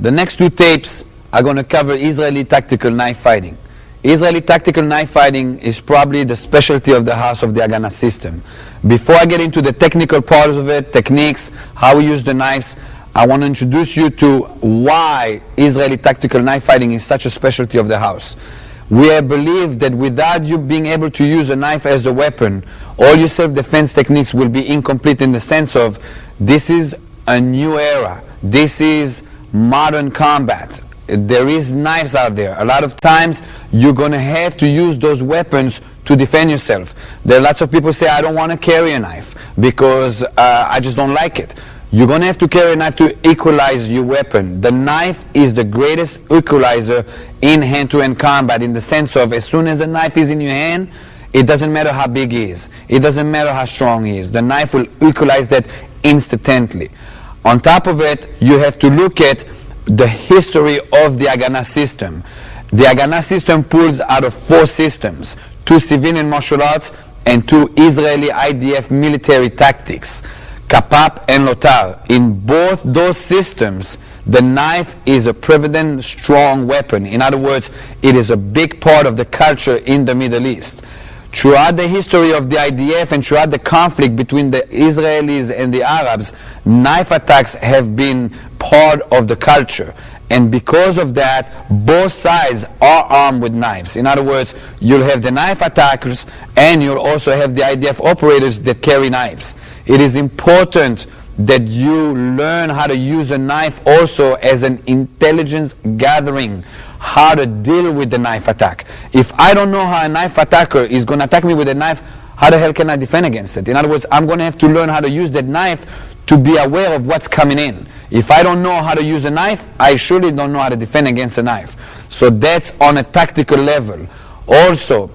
The next two tapes are going to cover Israeli tactical knife fighting. Israeli tactical knife fighting is probably the specialty of the house of the Haganah system. Before I get into the technical parts of it, techniques, how we use the knives, I want to introduce you to why Israeli tactical knife fighting is such a specialty of the house. We believe that without you being able to use a knife as a weapon, all your self-defense techniques will be incomplete, in the sense of this is a new era. This is modern combat. There is knives out there. A lot of times you're going to have to use those weapons to defend yourself. There are lots of people say, I don't want to carry a knife because I just don't like it. You're going to have to carry a knife to equalize your weapon. The knife is the greatest equalizer in hand-to-hand combat, in the sense of as soon as a knife is in your hand, it doesn't matter how big he is. It doesn't matter how strong he is. The knife will equalize that instantly. On top of it, you have to look at the history of the Haganah system. The Haganah system pulls out of 4 systems, 2 civilian martial arts and 2 Israeli IDF military tactics, Kapap and Lotar. In both those systems, the knife is a prevalent, strong weapon. In other words, it is a big part of the culture in the Middle East. Throughout the history of the IDF and throughout the conflict between the Israelis and the Arabs, knife attacks have been part of the culture. And because of that, both sides are armed with knives. In other words, you'll have the knife attackers and you'll also have the IDF operators that carry knives. It is important that you learn how to use a knife also as an intelligence gathering, how to deal with the knife attack. If I don't know how a knife attacker is going to attack me with a knife, how the hell can I defend against it? In other words, I'm going to have to learn how to use that knife to be aware of what's coming in. If I don't know how to use a knife, I surely don't know how to defend against a knife. So that's on a tactical level. Also,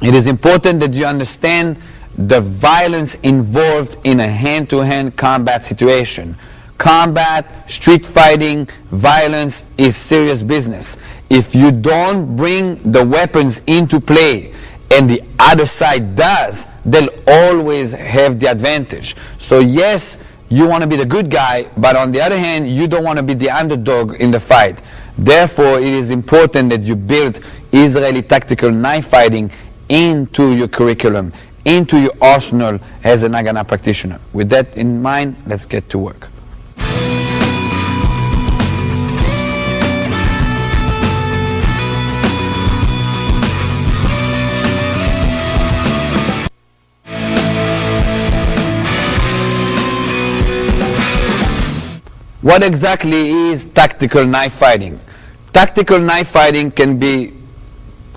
it is important that you understand the violence involved in a hand-to-hand combat situation. Combat, street fighting, violence is serious business. If you don't bring the weapons into play and the other side does, they'll always have the advantage. So yes, you want to be the good guy, but on the other hand, you don't want to be the underdog in the fight. Therefore, it is important that you build Israeli tactical knife fighting into your curriculum, into your arsenal as an Haganah practitioner. With that in mind, let's get to work. What exactly is tactical knife fighting? Tactical knife fighting can be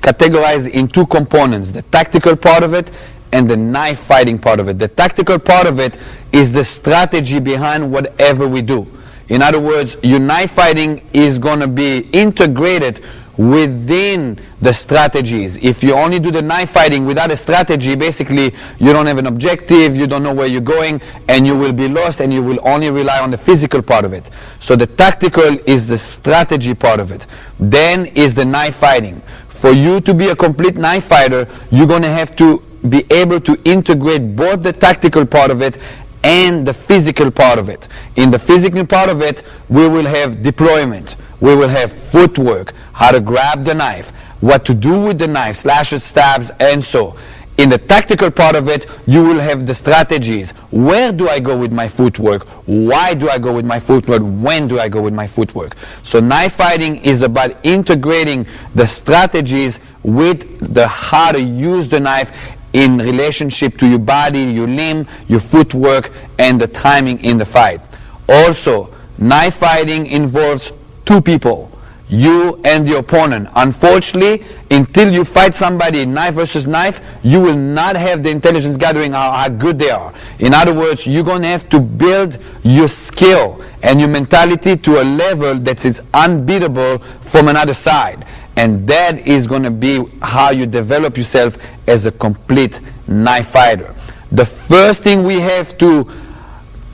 categorized in 2 components, the tactical part of it and the knife fighting part of it. The tactical part of it is the strategy behind whatever we do. In other words, your knife fighting is going to be integrated within the strategies. If you only do the knife fighting without a strategy, basically you don't have an objective, you don't know where you're going, and you will be lost, and you will only rely on the physical part of it. So the tactical is the strategy part of it. Then is the knife fighting. For you to be a complete knife fighter, you're going to have to be able to integrate both the tactical part of it and the physical part of it. In the physical part of it, we will have deployment, we will have footwork, how to grab the knife, what to do with the knife, slashes, stabs, and so. In the tactical part of it, you will have the strategies. Where do I go with my footwork? Why do I go with my footwork? When do I go with my footwork? So knife fighting is about integrating the strategies with the how to use the knife in relationship to your body, your limb, your footwork, and the timing in the fight. Also, Knife fighting involves two people, you and the opponent. Unfortunately, until you fight somebody knife versus knife, you will not have the intelligence gathering how good they are. In other words, you're going to have to build your skill and your mentality to a level that is unbeatable from another side. And that is going to be how you develop yourself as a complete knife fighter. The first thing we have to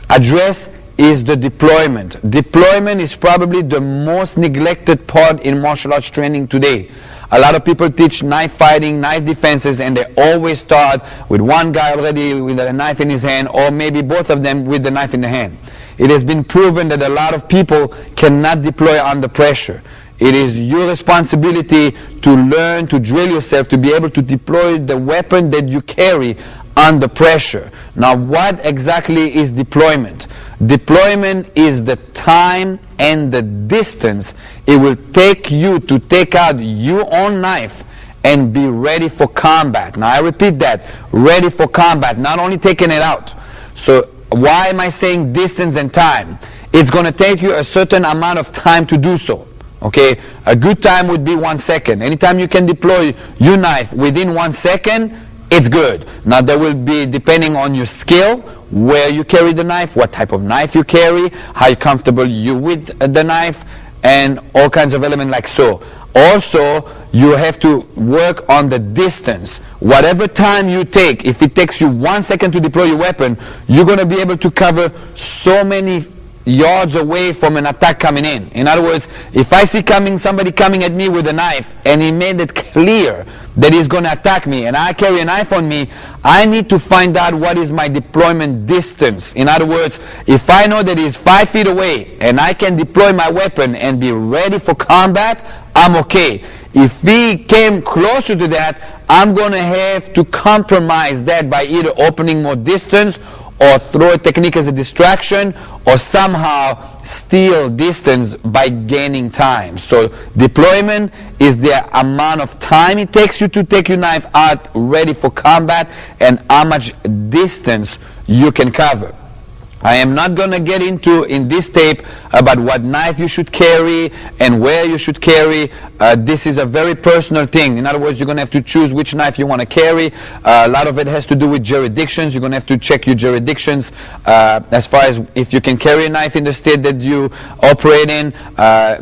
address is the deployment. Deployment is probably the most neglected part in martial arts training today. A lot of people teach knife fighting, knife defenses, and they always start with one guy already with a knife in his hand, or maybe both of them with the knife in the hand. It has been proven that a lot of people cannot deploy under pressure. It is your responsibility to learn, to drill yourself, to be able to deploy the weapon that you carry under pressure. Now, what exactly is deployment? Deployment is the time and the distance it will take you to take out your own knife and be ready for combat. Now, I repeat that, ready for combat, not only taking it out. So, why am I saying distance and time? It's going to take you a certain amount of time to do so. Okay, a good time would be 1 second. Anytime you can deploy your knife within 1 second, it's good. Now there will be, depending on your skill, where you carry the knife, what type of knife you carry, how comfortable you with the knife, and all kinds of elements like so. Also, you have to work on the distance. Whatever time you take, if it takes you 1 second to deploy your weapon, you're going to be able to cover so many yards away from an attack coming in. In other words, if I see somebody coming at me with a knife and he made it clear that he's going to attack me and I carry a knife on me, I need to find out what is my deployment distance. In other words, if I know that he's 5 feet away and I can deploy my weapon and be ready for combat, I'm okay. If he came closer to that, I'm going to have to compromise that by either opening more distance or throw a technique as a distraction, or somehow steal distance by gaining time. So deployment is the amount of time it takes you to take your knife out ready for combat and how much distance you can cover. I am not going to get into in this tape about what knife you should carry and where you should carry. This is a very personal thing. In other words, you're going to have to choose which knife you want to carry. A lot of it has to do with jurisdictions. You're going to have to check your jurisdictions as far as if you can carry a knife in the state that you operate in.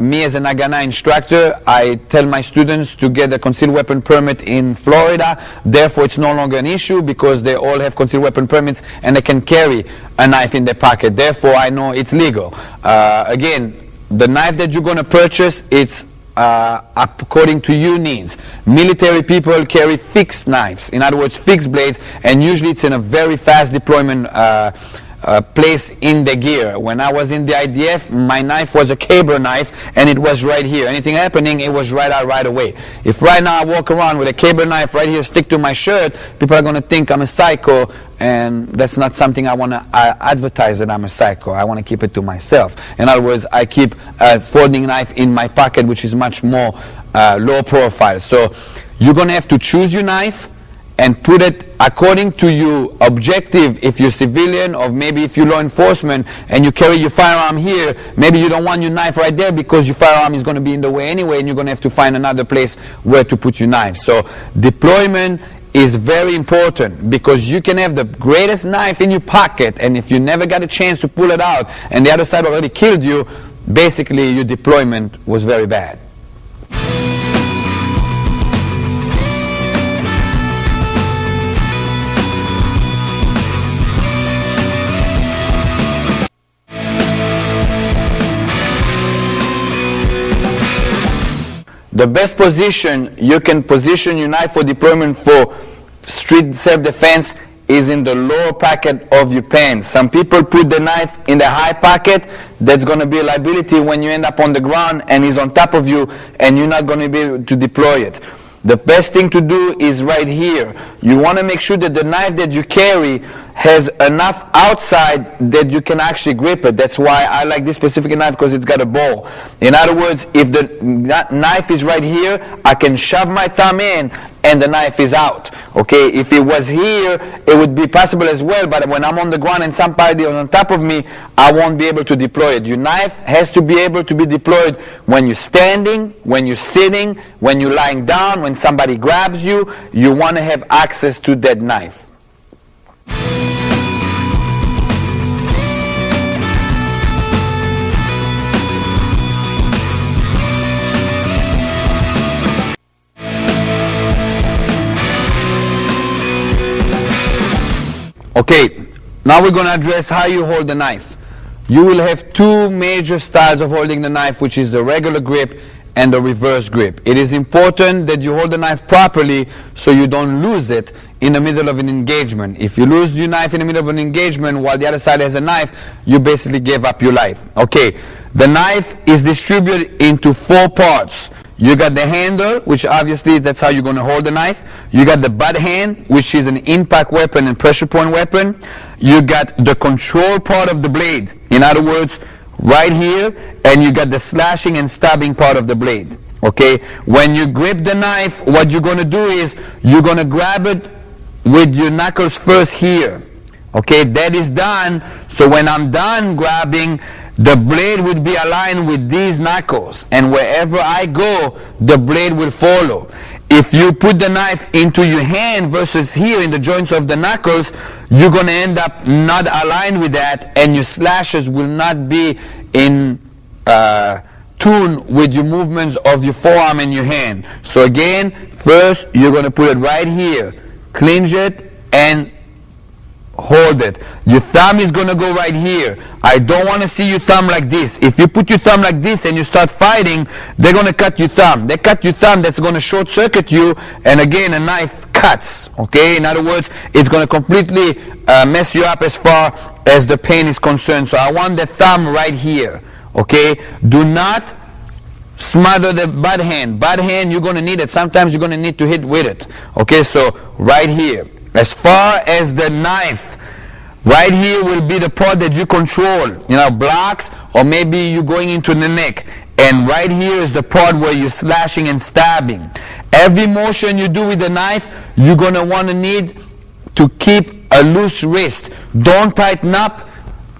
Me as an Agana instructor, I tell my students to get a concealed weapon permit in Florida. Therefore, it's no longer an issue because they all have concealed weapon permits and they can carry a knife in their pocket. Therefore, I know it's legal. Again, the knife that you're going to purchase, it's according to your needs. Military people carry fixed knives, in other words, fixed blades, and usually it's in a very fast deployment place in the gear. When I was in the IDF, my knife was a caber knife and it was right here. Anything happening, it was right out right away. If right now I walk around with a caber knife right here stick to my shirt, people are going to think I'm a psycho, and that's not something I want to advertise that I'm a psycho. I want to keep it to myself. In other words, I keep a folding knife in my pocket, which is much more low profile. So you're going to have to choose your knife and put it according to your objective. If you're civilian, or maybe if you're law enforcement and you carry your firearm here, maybe you don't want your knife right there because your firearm is going to be in the way anyway, and you're going to have to find another place where to put your knife. So deployment is very important, because you can have the greatest knife in your pocket, and if you never got a chance to pull it out and the other side already killed you, basically your deployment was very bad. The best position you can position your knife for deployment for street self-defense is in the lower pocket of your pants. Some people put the knife in the high pocket. That's going to be a liability when you end up on the ground and he's on top of you and you're not going to be able to deploy it. The best thing to do is right here, You want to make sure that the knife that you carry has enough outside that you can actually grip it. That's why I like this specific knife, because it's got a bowl. In other words, if the knife is right here, I can shove my thumb in and the knife is out. Okay, if it was here, it would be possible as well, but when I'm on the ground and somebody is on top of me, I won't be able to deploy it. Your knife has to be able to be deployed when you're standing, when you're sitting, when you're lying down, when somebody grabs you. You want to have access to that knife. Okay, now we're going to address how you hold the knife. You will have two major styles of holding the knife, which is the regular grip and the reverse grip. It is important that you hold the knife properly so you don't lose it in the middle of an engagement. If you lose your knife in the middle of an engagement while the other side has a knife, you basically gave up your life. Okay, the knife is distributed into 4 parts. You got the handle, which obviously that's how you're going to hold the knife. You got the butt hand, which is an impact weapon and pressure point weapon. You got the control part of the blade, in other words, right here, and you got the slashing and stabbing part of the blade. Okay, when you grip the knife, what you're going to do is you're going to grab it with your knuckles first here. Okay, that is done. So when I'm done grabbing, the blade would be aligned with these knuckles, and wherever I go, the blade will follow. If you put the knife into your hand versus here in the joints of the knuckles, you're going to end up not aligned with that, and your slashes will not be in tune with your movements of your forearm and your hand. So again, first you're going to put it right here, clinch it, and hold it. Your thumb is going to go right here. I don't want to see your thumb like this. If you put your thumb like this and you start fighting, they're going to cut your thumb. They cut your thumb, that's going to short circuit you, and again a knife cuts. Okay, in other words, it's going to completely mess you up as far as the pain is concerned. So I want the thumb right here. Okay, do not smother the butt hand. Butt hand, you're going to need it. Sometimes you're going to need to hit with it. Okay, so right here. As far as the knife, right here will be the part that you control, you know, blocks, or maybe you're going into the neck. And right here is the part where you're slashing and stabbing. Every motion you do with the knife, you're going to want to need to keep a loose wrist. Don't tighten up.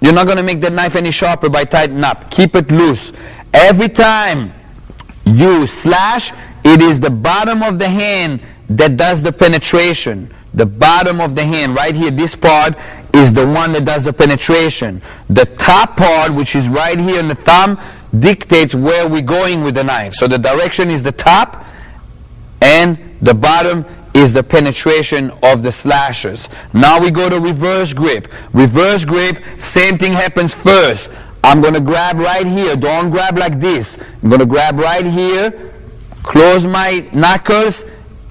You're not going to make the knife any sharper by tightening up. Keep it loose. Every time you slash, it is the bottom of the hand that does the penetration. The bottom of the hand, right here, this part is the one that does the penetration. The top part, which is right here in the thumb, dictates where we're going with the knife. So the direction is the top, and the bottom is the penetration of the slashes. Now we go to reverse grip. Reverse grip, same thing happens first. I'm going to grab right here. Don't grab like this. I'm going to grab right here, close my knuckles,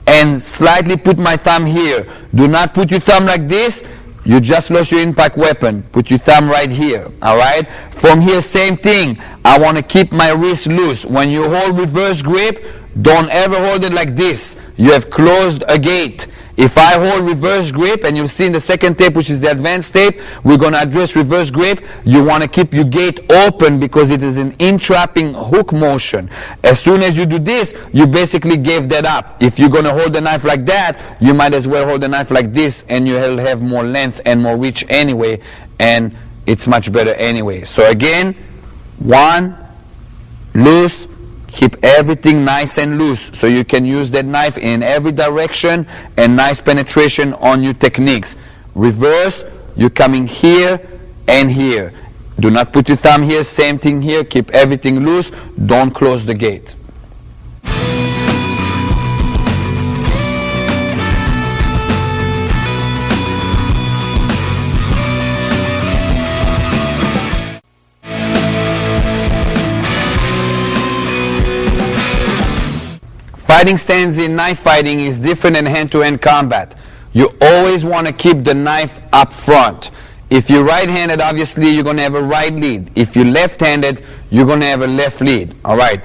and slightly put my thumb here. Do not put your thumb like this. You just lost your impact weapon. Put your thumb right here. Alright? From here, same thing. I want to keep my wrist loose. When you hold reverse grip, don't ever hold it like this. You have closed a gate. If I hold reverse grip, and you'll see in the second tape, which is the advanced tape, we're going to address reverse grip. You want to keep your gate open because it is an entrapping hook motion. As soon as you do this, you basically gave that up. If you're going to hold the knife like that, you might as well hold the knife like this, and you'll have more length and more reach anyway, and it's much better anyway. So again, one, loose. Keep everything nice and loose so you can use that knife in every direction and nice penetration on your techniques. Reverse, you're coming here and here. Do not put your thumb here, same thing here. Keep everything loose. Don't close the gate. Fighting stance in knife fighting is different than hand-to-hand combat. You always want to keep the knife up front. If you're right-handed, obviously you're going to have a right lead. If you're left-handed, you're going to have a left lead. All right.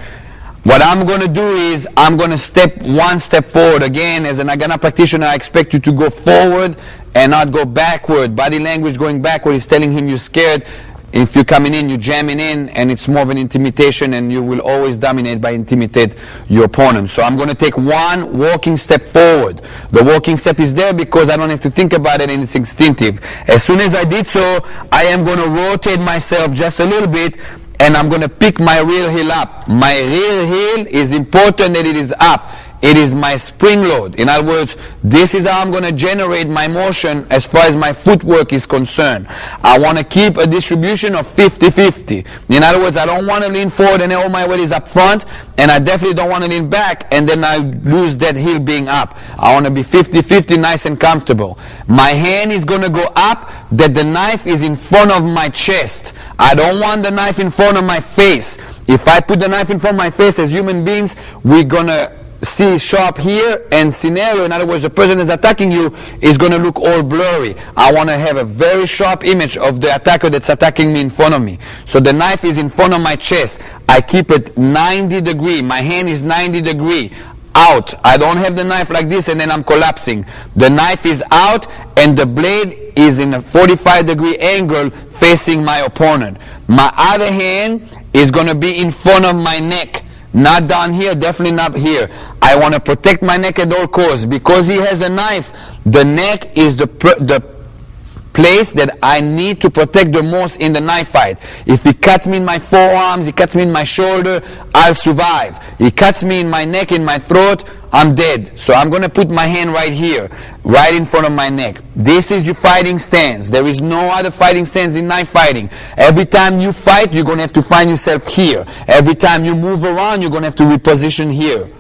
What I'm going to do is I'm going to step one step forward. Again, as an Agana practitioner, I expect you to go forward and not go backward. Body language going backward is telling him you're scared. If you're coming in, you're jamming in, and it's more of an intimidation, and you will always dominate by intimidate your opponent. So I'm going to take one walking step forward. The walking step is there because I don't have to think about it, and it's instinctive. As soon as I did so, I am going to rotate myself just a little bit, and I'm going to pick my rear heel up. My rear heel is important that it is up. It is my spring load. In other words, this is how I'm going to generate my motion as far as my footwork is concerned. I want to keep a distribution of 50-50. In other words, I don't want to lean forward and all my weight is up front, and I definitely don't want to lean back and then I lose that heel being up. I want to be 50-50, nice and comfortable. My hand is going to go up that the knife is in front of my chest. I don't want the knife in front of my face. If I put the knife in front of my face, as human beings, we're going to see sharp here and scenario. In other words, the person that's attacking you is going to look all blurry. I want to have a very sharp image of the attacker that's attacking me in front of me. So the knife is in front of my chest. I keep it 90 degree. My hand is 90 degree out. I don't have the knife like this and then I'm collapsing. The knife is out and the blade is in a 45 degree angle facing my opponent. My other hand is going to be in front of my neck. Not down here, definitely not here. I want to protect my neck at all costs. Because he has a knife, the neck is the place that I need to protect the most in the knife fight. If he cuts me in my forearms, he cuts me in my shoulder, I'll survive. He cuts me in my neck, in my throat, I'm dead. So I'm going to put my hand right here, right in front of my neck. This is your fighting stance. There is no other fighting stance in knife fighting. Every time you fight, you're going to have to find yourself here. Every time you move around, you're going to have to reposition here.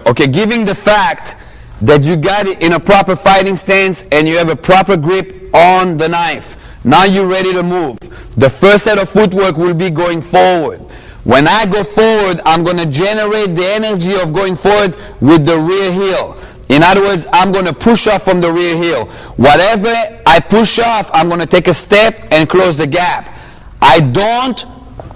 Okay, given the fact that you got it in a proper fighting stance and you have a proper grip on the knife, now you're ready to move. The first set of footwork will be going forward. When I go forward, I'm going to generate the energy of going forward with the rear heel. In other words, I'm going to push off from the rear heel. Whatever I push off, I'm going to take a step and close the gap. I don't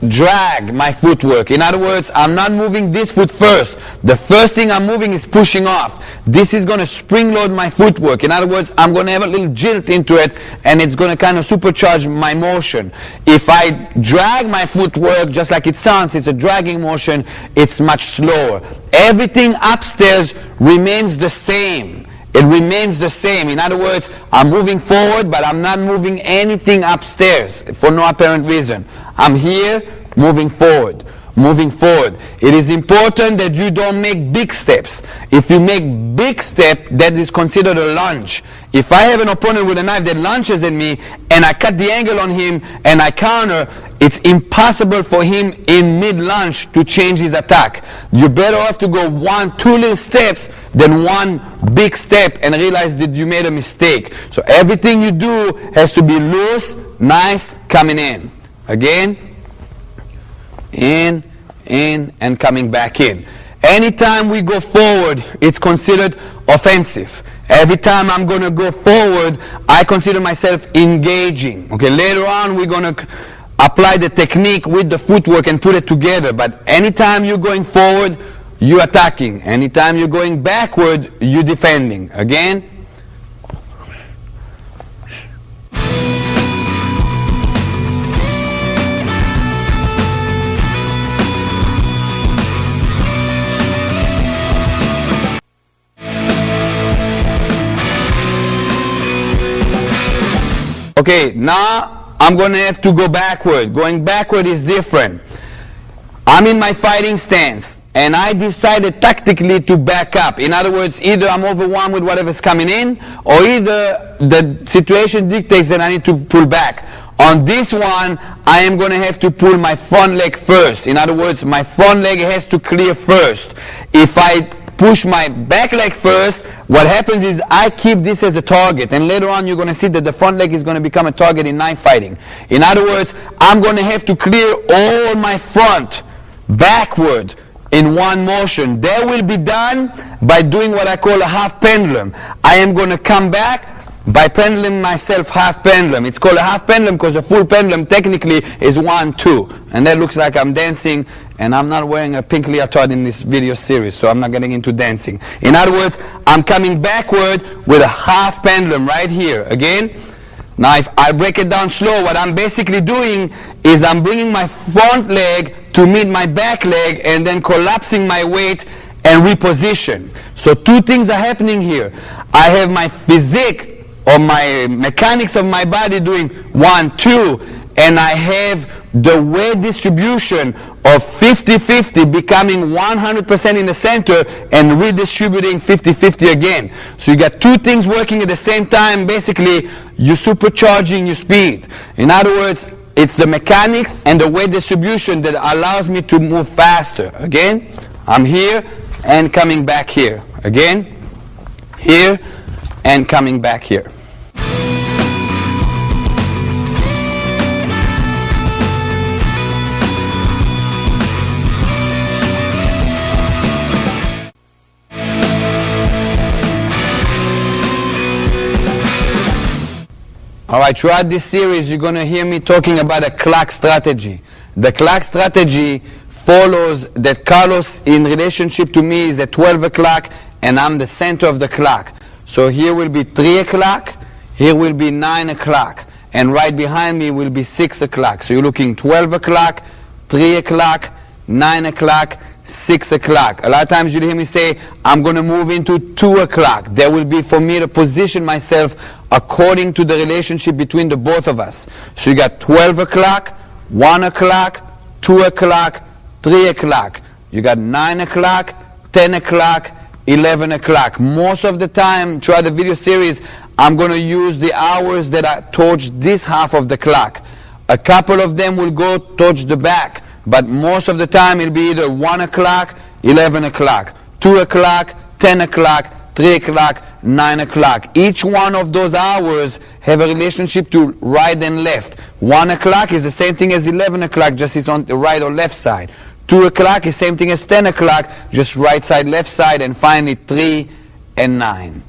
drag my footwork. In other words, I'm not moving this foot first. The first thing I'm moving is pushing off. This is going to spring load my footwork. In other words, I'm going to have a little jilt into it and it's going to kind of supercharge my motion. If I drag my footwork, just like it sounds, it's a dragging motion, it's much slower. Everything upstairs remains the same. It remains the same. In other words, I'm moving forward, but I'm not moving anything upstairs for no apparent reason. I'm here, moving forward. Moving forward. It is important that you don't make big steps. If you make big step, that is considered a lunge. If I have an opponent with a knife that lunges at me, and I cut the angle on him, and I counter, it's impossible for him in mid-lunge to change his attack. You're better off to go 1, 2 little steps than one big step and realize that you made a mistake. So everything you do has to be loose, nice, coming in. Again, in, and coming back in. Anytime we go forward, it's considered offensive. Every time I'm going to go forward, I consider myself engaging. Okay, later on we're going to apply the technique with the footwork and put it together. But anytime you're going forward, you're attacking. Anytime you're going backward, you're defending. Again. Okay, now I'm going to have to go backward. Going backward is different. I'm in my fighting stance, and I decided tactically to back up. In other words, either I'm overwhelmed with whatever's coming in, or either the situation dictates that I need to pull back. On this one, I am going to have to pull my front leg first. In other words, my front leg has to clear first. If I push my back leg first, what happens is I keep this as a target, and later on you're going to see that the front leg is going to become a target in knife fighting. In other words, I'm going to have to clear all my front backward in one motion. That will be done by doing what I call a half pendulum. I am going to come back by pendulum myself, half pendulum. It's called a half pendulum because a full pendulum technically is 1, 2. And that looks like I'm dancing, and I'm not wearing a pink leotard in this video series, so I'm not getting into dancing. In other words, I'm coming backward with a half pendulum right here. Again, now if I break it down slow, what I'm basically doing is I'm bringing my front leg to meet my back leg and then collapsing my weight and reposition. So two things are happening here. I have my physique or my mechanics of my body doing 1, 2, and I have the weight distribution of 50-50 becoming 100% in the center and redistributing 50-50 again. So you got two things working at the same time. Basically, you're supercharging your speed. In other words, it's the mechanics and the weight distribution that allows me to move faster. Again, I'm here and coming back here. Again, here and coming back here. All right, throughout this series, you're going to hear me talking about a clock strategy. The clock strategy follows that Carlos, in relationship to me, is at 12 o'clock, and I'm the center of the clock. So here will be 3 o'clock, here will be 9 o'clock, and right behind me will be 6 o'clock. So you're looking 12 o'clock, 3 o'clock, 9 o'clock, 6 o'clock. A lot of times you'll hear me say, I'm going to move into 2 o'clock. That will be for me to position myself according to the relationship between the both of us. So you got 12 o'clock, 1 o'clock, 2 o'clock, 3 o'clock. You got 9 o'clock, 10 o'clock, 11 o'clock. Most of the time throughout the video series, I'm going to use the hours that are towards this half of the clock. A couple of them will go towards the back. But most of the time it'll be either 1 o'clock, 11 o'clock, 2 o'clock, 10 o'clock, 3 o'clock, 9 o'clock. Each one of those hours have a relationship to right and left. 1 o'clock is the same thing as 11 o'clock, just it's on the right or left side. 2 o'clock is the same thing as 10 o'clock, just right side, left side, and finally 3 and 9.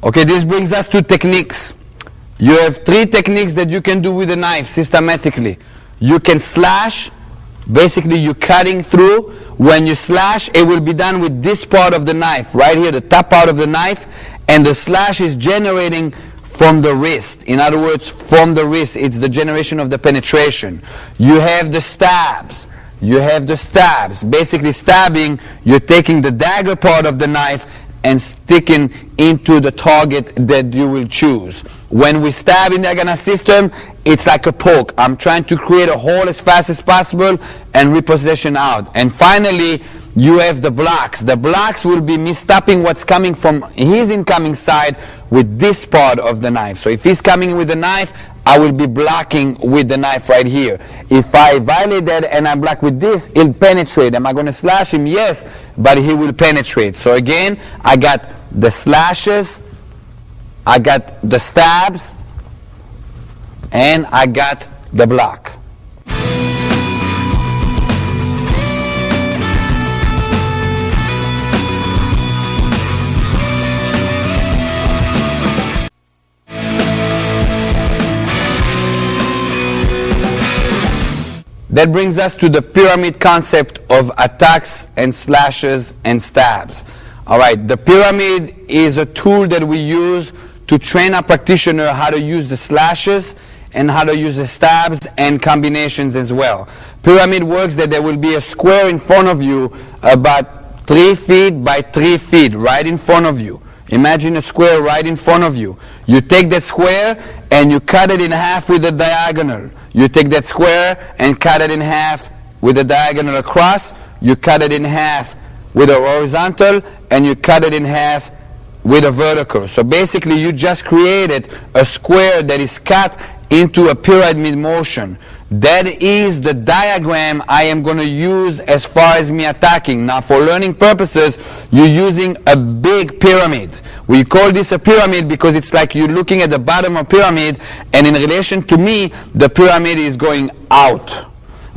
Okay, this brings us to techniques. You have 3 techniques that you can do with a knife systematically. You can slash, basically you're cutting through. When you slash, it will be done with this part of the knife, right here, the top part of the knife, and the slash is generating from the wrist. In other words, from the wrist, it's the generation of the penetration. You have the stabs. You have the stabs. Basically stabbing, you're taking the dagger part of the knife and sticking into the target that you will choose. When we stab in the Agana system, it's like a poke. I'm trying to create a hole as fast as possible and reposition out. And finally, you have the blocks. The blocks will be me stopping what's coming from his incoming side with this part of the knife. So if he's coming in with the knife, I will be blocking with the knife right here. If I violate that and I block with this, he'll penetrate. Am I going to slash him? Yes, but he will penetrate. So again, I got the slashes, I got the stabs, and I got the block. That brings us to the pyramid concept of attacks and slashes and stabs. All right, the pyramid is a tool that we use to train our practitioner how to use the slashes and how to use the stabs and combinations as well. Pyramid works that there will be a square in front of you about 3 feet by 3 feet right in front of you. Imagine a square right in front of you. You take that square and you cut it in half with a diagonal. You take that square and cut it in half with a diagonal across. You cut it in half with a horizontal, and you cut it in half with a vertical. So basically you just created a square that is cut into a pyramid motion. That is the diagram I am going to use as far as me attacking. Now for learning purposes, you're using a big pyramid. We call this a pyramid because it's like you're looking at the bottom of a pyramid, and in relation to me, the pyramid is going out.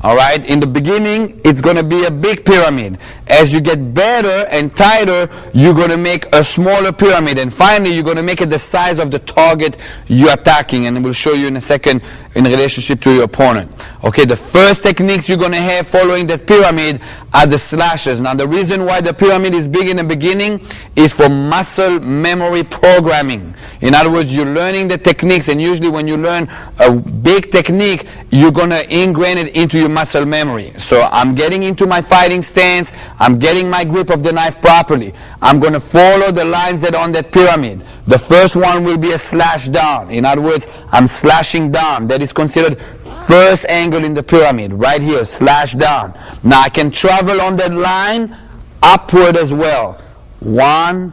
Alright, in the beginning, it's going to be a big pyramid. As you get better and tighter, you're going to make a smaller pyramid. And finally, you're going to make it the size of the target you're attacking. And we'll show you in a second in relationship to your opponent. Okay, the first techniques you're going to have following that pyramid are the slashes. Now, the reason why the pyramid is big in the beginning is for muscle memory programming. In other words, you're learning the techniques, and usually when you learn a big technique, you're going to ingrain it into your muscle memory. So I'm getting into my fighting stance, I'm getting my grip of the knife properly. I'm going to follow the lines that are on that pyramid. The first one will be a slash down. In other words, I'm slashing down. That is considered first angle in the pyramid, right here, slash down. Now I can travel on that line upward as well. 1,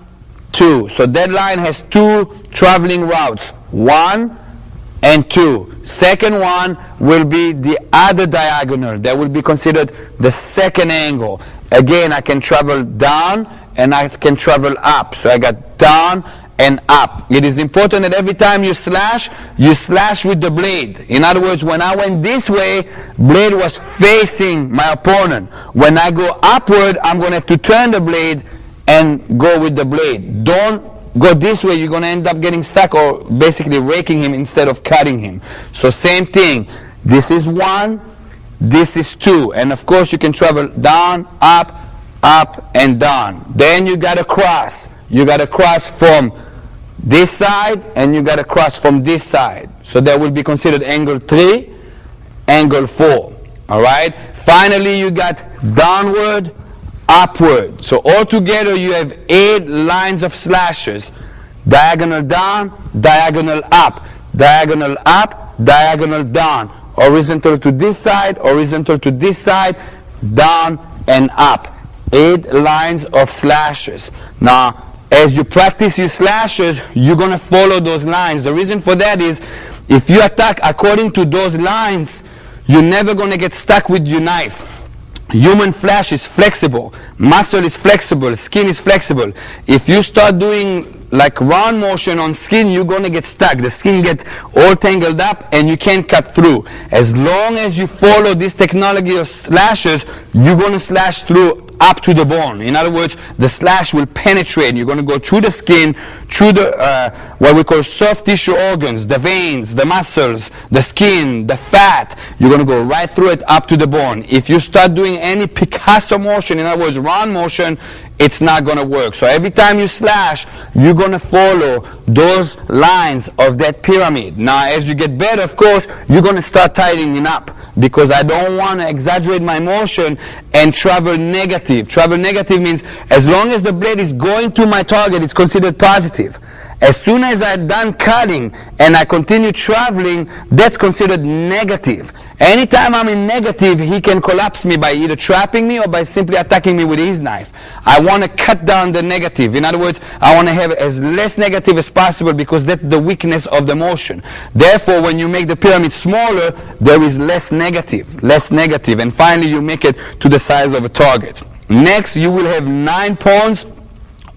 2. So that line has 2 traveling routes. 1 and 2. Second one will be the other diagonal. That will be considered the second angle. Again, I can travel down and I can travel up. So I got down and up. It is important that every time you slash with the blade. In other words, when I went this way, blade was facing my opponent. When I go upward, I'm going to have to turn the blade and go with the blade. Don't go this way, you're going to end up getting stuck or basically raking him instead of cutting him. So same thing. This is 1, this is 2. And of course you can travel down, up, and down. Then you got to cross. You got to cross from this side and you got to cross from this side. So that will be considered angle 3, angle 4. Alright? Finally you got downward, upward. So altogether you have 8 lines of slashes. Diagonal down, diagonal up, diagonal up, diagonal down. Horizontal to this side, horizontal to this side, down and up. 8 lines of slashes. Now, as you practice your slashes, you're going to follow those lines. The reason for that is, if you attack according to those lines, you're never going to get stuck with your knife. Human flesh is flexible, muscle is flexible, skin is flexible. If you start doing like round motion on skin, you're going to get stuck. The skin gets all tangled up and you can't cut through. As long as you follow this technology of slashes, you're going to slash through up to the bone. In other words, the slash will penetrate. You're going to go through the skin, through the what we call soft tissue organs, the veins, the muscles, the skin, the fat. You're going to go right through it up to the bone. If you start doing any Picasso motion, in other words, round motion, it's not going to work. So every time you slash, you're going to follow those lines of that pyramid. Now, as you get better, of course, you're going to start tightening up, because I don't want to exaggerate my motion and travel negative. Travel negative means as long as the blade is going to my target, it's considered positive. As soon as I'm done cutting and I continue traveling, that's considered negative. Anytime I'm in negative, he can collapse me by either trapping me or by simply attacking me with his knife. I want to cut down the negative. In other words, I want to have as less negative as possible, because that's the weakness of the motion. Therefore, when you make the pyramid smaller, there is less negative. And finally, you make it to the size of a target. Next, you will have 9 points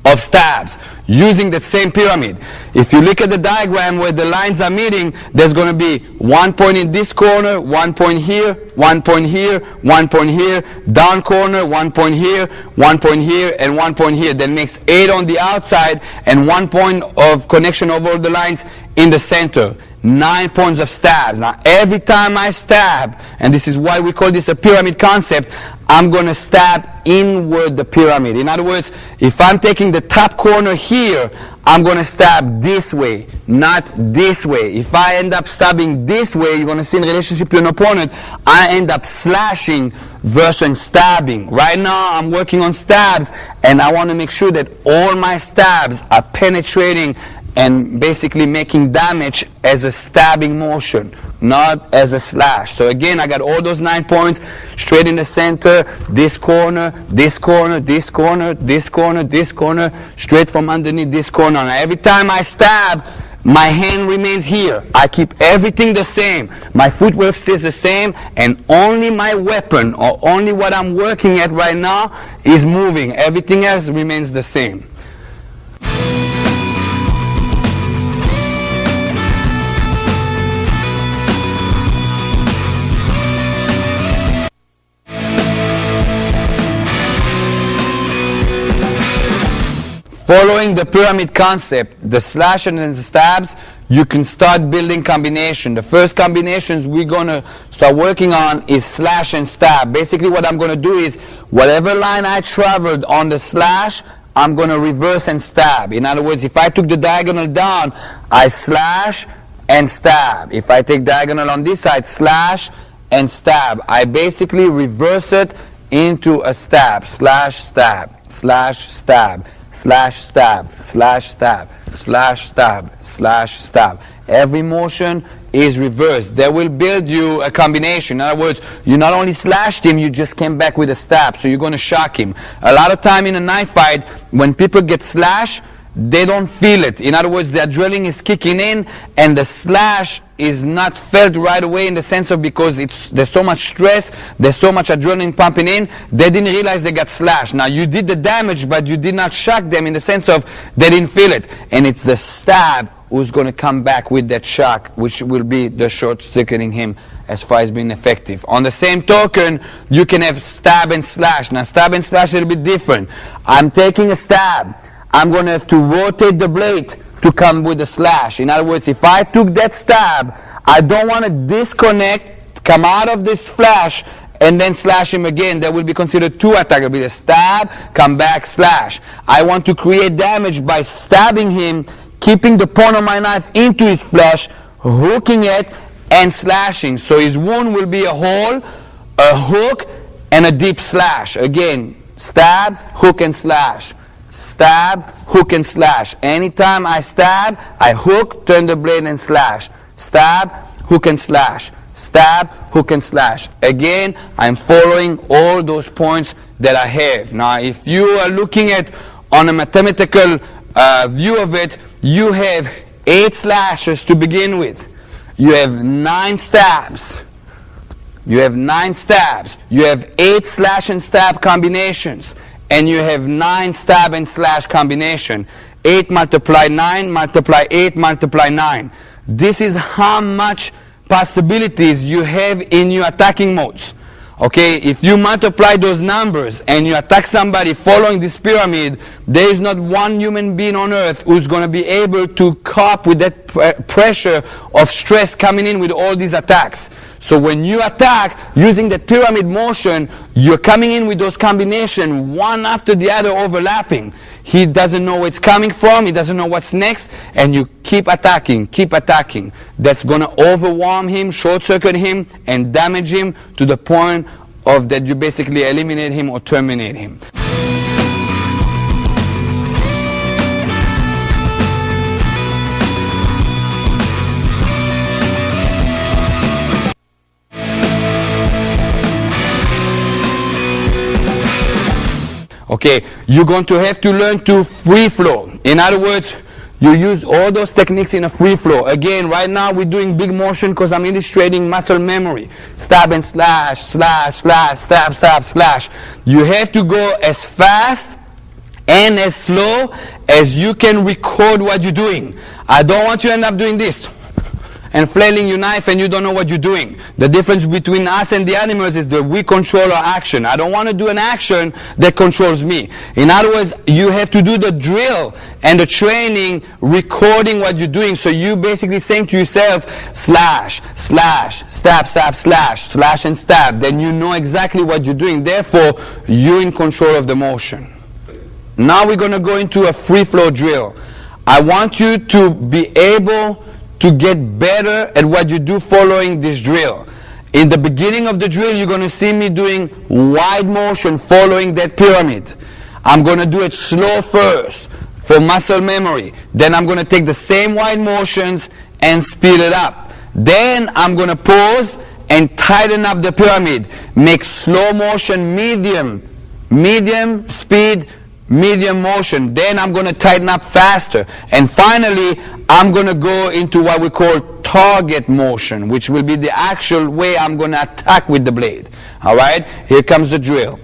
of stabs using that same pyramid. If you look at the diagram where the lines are meeting, there's going to be 1 point in this corner, 1 point here, 1 point here, 1 point here, down corner, 1 point here, 1 point here, and 1 point here. That makes 8 on the outside and 1 point of connection over all the lines in the center. 9 points of stabs. Now every time I stab, and this is why we call this a pyramid concept, I'm going to stab inward the pyramid. In other words, if I'm taking the top corner here, I'm going to stab this way, not this way. If I end up stabbing this way, you're going to see in relationship to an opponent, I end up slashing versus stabbing. Right now, I'm working on stabs, and I want to make sure that all my stabs are penetrating and basically making damage as a stabbing motion, not as a slash. So again, I got all those 9 points straight in the center, this corner, this corner, this corner, this corner, this corner, straight from underneath this corner. Now every time I stab, my hand remains here. I keep everything the same. My footwork stays the same, and only my weapon, or only what I'm working at right now, is moving. Everything else remains the same. Following the pyramid concept, the slashes and the stabs, you can start building combination. The first combinations we're going to start working on is slash and stab. Basically what I'm going to do is, whatever line I traveled on the slash, I'm going to reverse and stab. In other words, if I took the diagonal down, I slash and stab. If I take diagonal on this side, slash and stab. I basically reverse it into a stab. Slash, stab, slash, stab. Slash, stab, slash, stab, slash, stab, slash, stab. Every motion is reversed. They will build you a combination. In other words, you not only slashed him, you just came back with a stab, so you're going to shock him. A lot of time in a knife fight, when people get slashed, they don't feel it. In other words, the adrenaline is kicking in, and the slash is not felt right away, in the sense of, because there's so much stress, there's so much adrenaline pumping in, they didn't realize they got slashed. Now, you did the damage, but you did not shock them, in the sense of they didn't feel it. And it's the stab who's going to come back with that shock, which will be the short-circuiting him as far as being effective. On the same token, you can have stab and slash. Now, stab and slash is a little bit different. I'm taking a stab. I'm going to have to rotate the blade to come with a slash. In other words, if I took that stab, I don't want to disconnect, come out of this flash, and then slash him again. That will be considered two attacks. It will be a stab, come back, slash. I want to create damage by stabbing him, keeping the point of my knife into his flesh, hooking it, and slashing. So his wound will be a hole, a hook, and a deep slash. Again, stab, hook, and slash. Stab, hook, and slash. Anytime I stab, I hook, turn the blade, and slash. Stab, hook, and slash. Stab, hook, and slash. Again, I'm following all those points that I have. Now, if you are looking at on a mathematical view of it, you have 8 slashes to begin with. You have 9 stabs. You have 9 stabs. You have 8 slash and stab combinations. And you have 9 stab and slash combination. 8 multiply 9 multiply 8 multiply 9. This is how much possibilities you have in your attacking modes. Okay, if you multiply those numbers and you attack somebody following this pyramid, there is not one human being on earth who's going to be able to cope with that pressure of stress coming in with all these attacks. So when you attack using the pyramid motion, you're coming in with those combinations, one after the other, overlapping. He doesn't know where it's coming from, he doesn't know what's next, and you keep attacking, keep attacking. That's going to overwhelm him, short-circuit him, and damage him to the point of that you basically eliminate him or terminate him. Okay, you're going to have to learn to free flow. In other words, you use all those techniques in a free flow. Again, right now we're doing big motion because I'm illustrating muscle memory. Stab and slash, slash, slash, stab, stab, slash. You have to go as fast and as slow as you can record what you're doing. I don't want you to end up doing this and flailing your knife and you don't know what you're doing. The difference between us and the animals is that we control our action. I don't want to do an action that controls me. In other words, you have to do the drill and the training recording what you're doing. So you basically saying to yourself, slash, slash, stab, stab, slash, slash and stab. Then you know exactly what you're doing. Therefore, you're in control of the motion. Now we're going to go into a free flow drill. I want you to be able to get better at what you do following this drill. In the beginning of the drill, you're going to see me doing wide motion following that pyramid. I'm going to do it slow first for muscle memory. Then I'm going to take the same wide motions and speed it up. Then I'm going to pause and tighten up the pyramid. Make slow motion medium, medium speed, medium motion, then I'm going to tighten up faster, and finally I'm going to go into what we call target motion, which will be the actual way I'm going to attack with the blade. Alright, here comes the drill.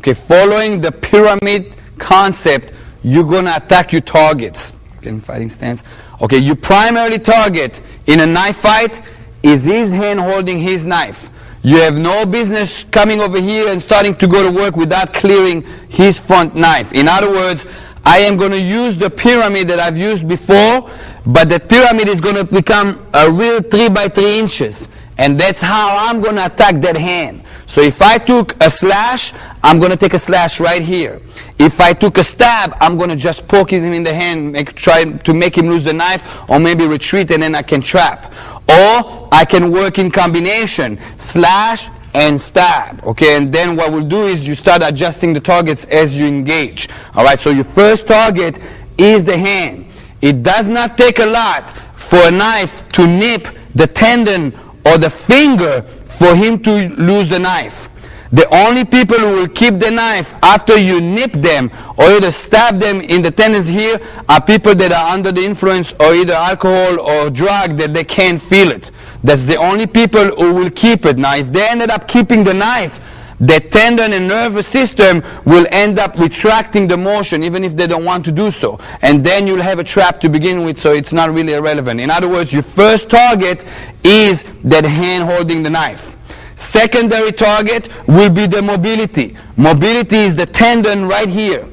Okay, following the pyramid concept, you're going to attack your targets. Okay, in fighting stance. Okay, your primary target in a knife fight is his hand holding his knife. You have no business coming over here and starting to go to work without clearing his front knife. In other words, I am going to use the pyramid that I've used before, but that pyramid is going to become a real 3 by 3 inches. And that's how I'm going to attack that hand. So if I took a slash, I'm going to take a slash right here. If I took a stab, I'm going to just poke him in the hand, try to make him lose the knife, or maybe retreat and then I can trap. Or I can work in combination, slash and stab. Okay, and then what we'll do is you start adjusting the targets as you engage. Alright, so your first target is the hand. It does not take a lot for a knife to nip the tendon or the finger for him to lose the knife. The only people who will keep the knife after you nip them or either stab them in the tendons here are people that are under the influence or either alcohol or drug that they can't feel it. That's the only people who will keep it. Now if they ended up keeping the knife, the tendon and nervous system will end up retracting the motion even if they don't want to do so. And then you'll have a trap to begin with, so it's not really irrelevant. In other words, your first target is that hand holding the knife. Secondary target will be the mobility. Mobility is the tendon right here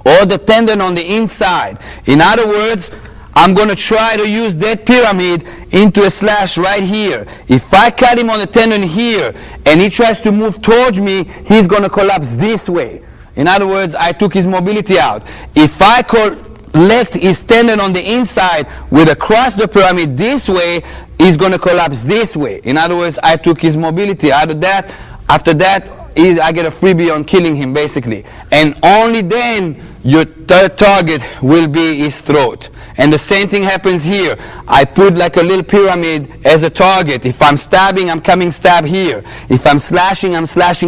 or the tendon on the inside. In other words, I'm going to try to use that pyramid into a slash right here. If I cut him on the tendon here and he tries to move towards me, he's going to collapse this way. In other words, I took his mobility out. If I collect his tendon on the inside with across the pyramid this way, he's going to collapse this way. In other words, I took his mobility out of that. After that, I get a freebie on killing him basically. And only then your third target will be his throat. And the same thing happens here. I put like a little pyramid as a target. If I'm stabbing, I'm coming stab here. If I'm slashing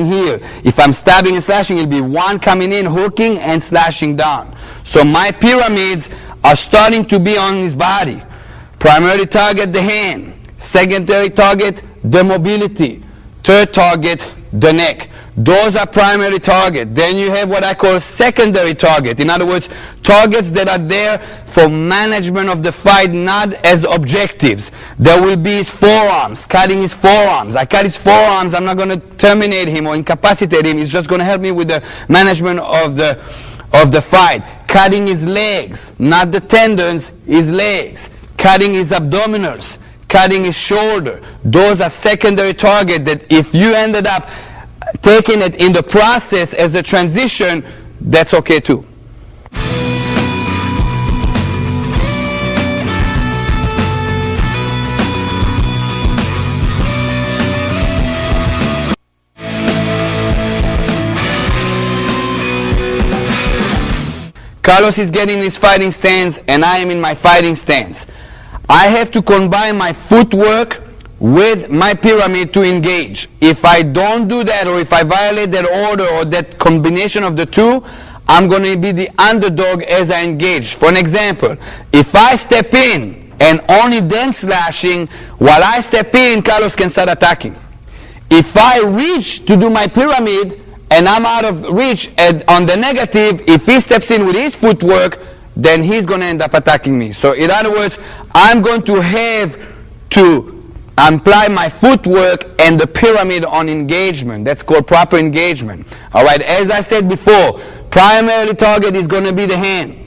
here. If I'm stabbing and slashing, it'll be one coming in, hooking, and slashing down. So my pyramids are starting to be on his body. Primary target, the hand. Secondary target, the mobility. Third target, the neck. Those are primary target. Then you have what I call secondary target. In other words, targets that are there for management of the fight, not as objectives. There will be his forearms, cutting his forearms. I cut his forearms, I'm not going to terminate him or incapacitate him. It's just going to help me with the management of the fight. Cutting his legs, not the tendons, his legs. Cutting his abdominals, cutting his shoulder. Those are secondary target that if you ended up taking it in the process as a transition, that's okay too. Carlos is getting his fighting stance and I am in my fighting stance. I have to combine my footwork with my pyramid to engage. If I don't do that, or if I violate that order or that combination of the two, I'm going to be the underdog as I engage. For an example, if I step in and only then slashing, while I step in, Carlos can start attacking. If I reach to do my pyramid and I'm out of reach, and on the negative, if he steps in with his footwork, then he's going to end up attacking me. So in other words, I'm going to have to apply my footwork and the pyramid on engagement. That's called proper engagement. All right, as I said before, primarily target is going to be the hand.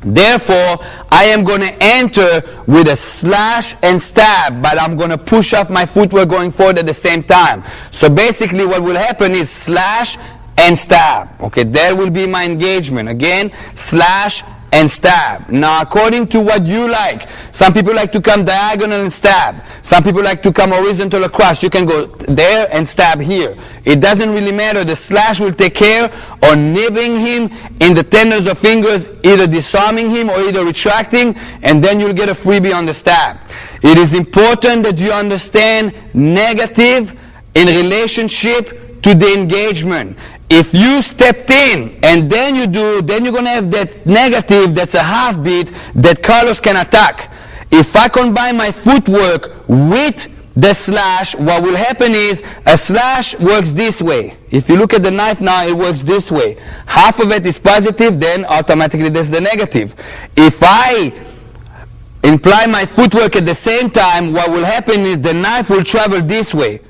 Therefore, I am going to enter with a slash and stab, but I'm going to push off my footwork going forward at the same time. So basically what will happen is slash and stab. Okay, that will be my engagement. Again, slash and stab. Now, according to what you like, some people like to come diagonal and stab. Some people like to come horizontal across. You can go there and stab here. It doesn't really matter. The slash will take care of nibbling him in the tendons of fingers, either disarming him or either retracting, and then you'll get a freebie on the stab. It is important that you understand negative in relationship to the engagement. If you stepped in and then you do, then you're going to have that negative, that's a half beat, that Carlos can attack. If I combine my footwork with the slash, what will happen is a slash works this way. If you look at the knife now, it works this way. Half of it is positive, then automatically there's the negative. If I imply my footwork at the same time, what will happen is the knife will travel this way.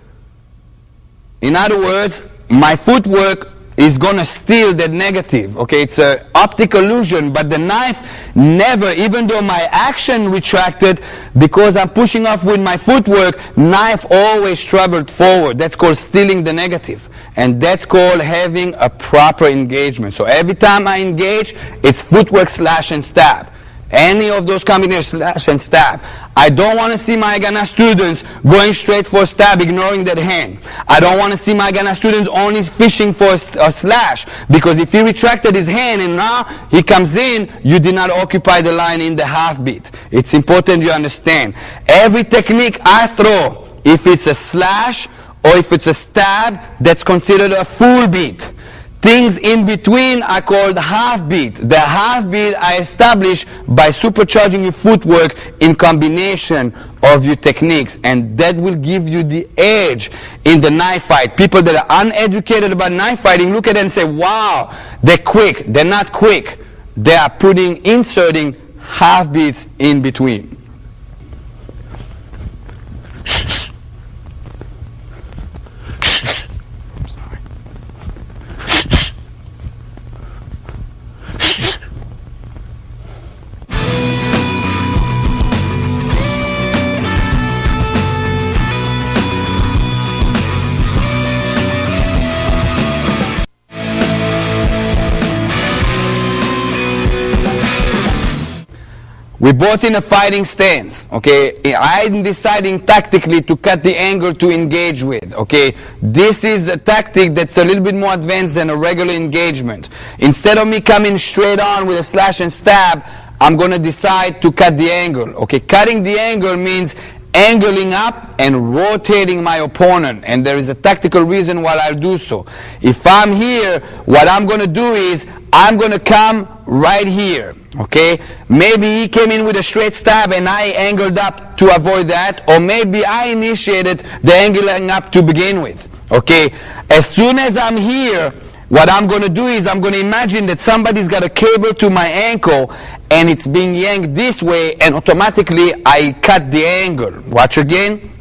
In other words, my footwork is going to steal that negative. Okay, it's an optic illusion, but the knife never, even though my action retracted, because I'm pushing off with my footwork, knife always traveled forward. That's called stealing the negative. And that's called having a proper engagement. So every time I engage, it's footwork, slash, and stab. Any of those combinations, slash and stab. I don't want to see my Haganah students going straight for a stab, ignoring that hand. I don't want to see my Haganah students only fishing for a slash, because if he retracted his hand and now he comes in, you did not occupy the line in the half beat. It's important you understand. Every technique I throw, if it's a slash or if it's a stab, that's considered a full beat. Things in between are called half beat. The half beat I establish by supercharging your footwork in combination of your techniques, and that will give you the edge in the knife fight. People that are uneducated about knife fighting look at it and say, wow, they're quick. They're not quick. They are inserting half beats in between. We're both in a fighting stance, okay? I'm deciding tactically to cut the angle to engage with, okay? This is a tactic that's a little bit more advanced than a regular engagement. Instead of me coming straight on with a slash and stab, I'm going to decide to cut the angle, okay? Cutting the angle means angling up and rotating my opponent, and there is a tactical reason why I'll do so. If I'm here, what I'm going to do is I'm going to come right here, okay? Maybe he came in with a straight stab and I angled up to avoid that, or maybe I initiated the angling up to begin with, okay? As soon as I'm here, what I'm going to do is I'm going to imagine that somebody's got a cable to my ankle and it's being yanked this way, and automatically I cut the angle. Watch again.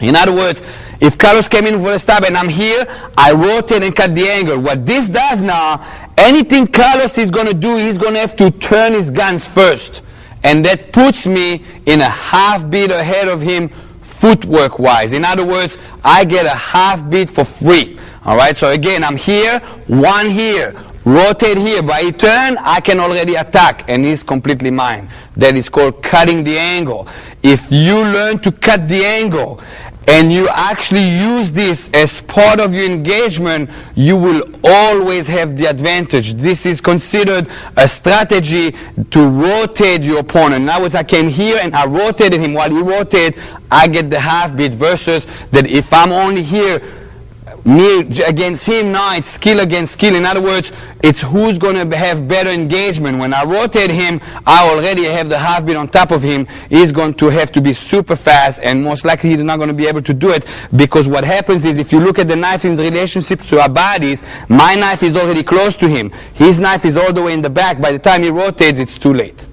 In other words, if Carlos came in for a stab and I'm here, I rotate and cut the angle. What this does now, anything Carlos is going to do, he's going to have to turn his guns first. And that puts me in a half beat ahead of him footwork wise. In other words, I get a half beat for free. Alright, so again, I'm here, one here, rotate here. By turn, I can already attack, and he's completely mine. That is called cutting the angle. If you learn to cut the angle, and you actually use this as part of your engagement, you will always have the advantage. This is considered a strategy to rotate your opponent. In other words, I came here and I rotated him. While he rotated, I get the half beat, versus that if I'm only here me against him. Now it's skill against skill. In other words, it's who's going to have better engagement. When I rotate him, I already have the half beat on top of him. He's going to have to be super fast, and most likely he's not going to be able to do it, because what happens is, if you look at the knife in relationship to our bodies, my knife is already close to him. His knife is all the way in the back. By the time he rotates, it's too late.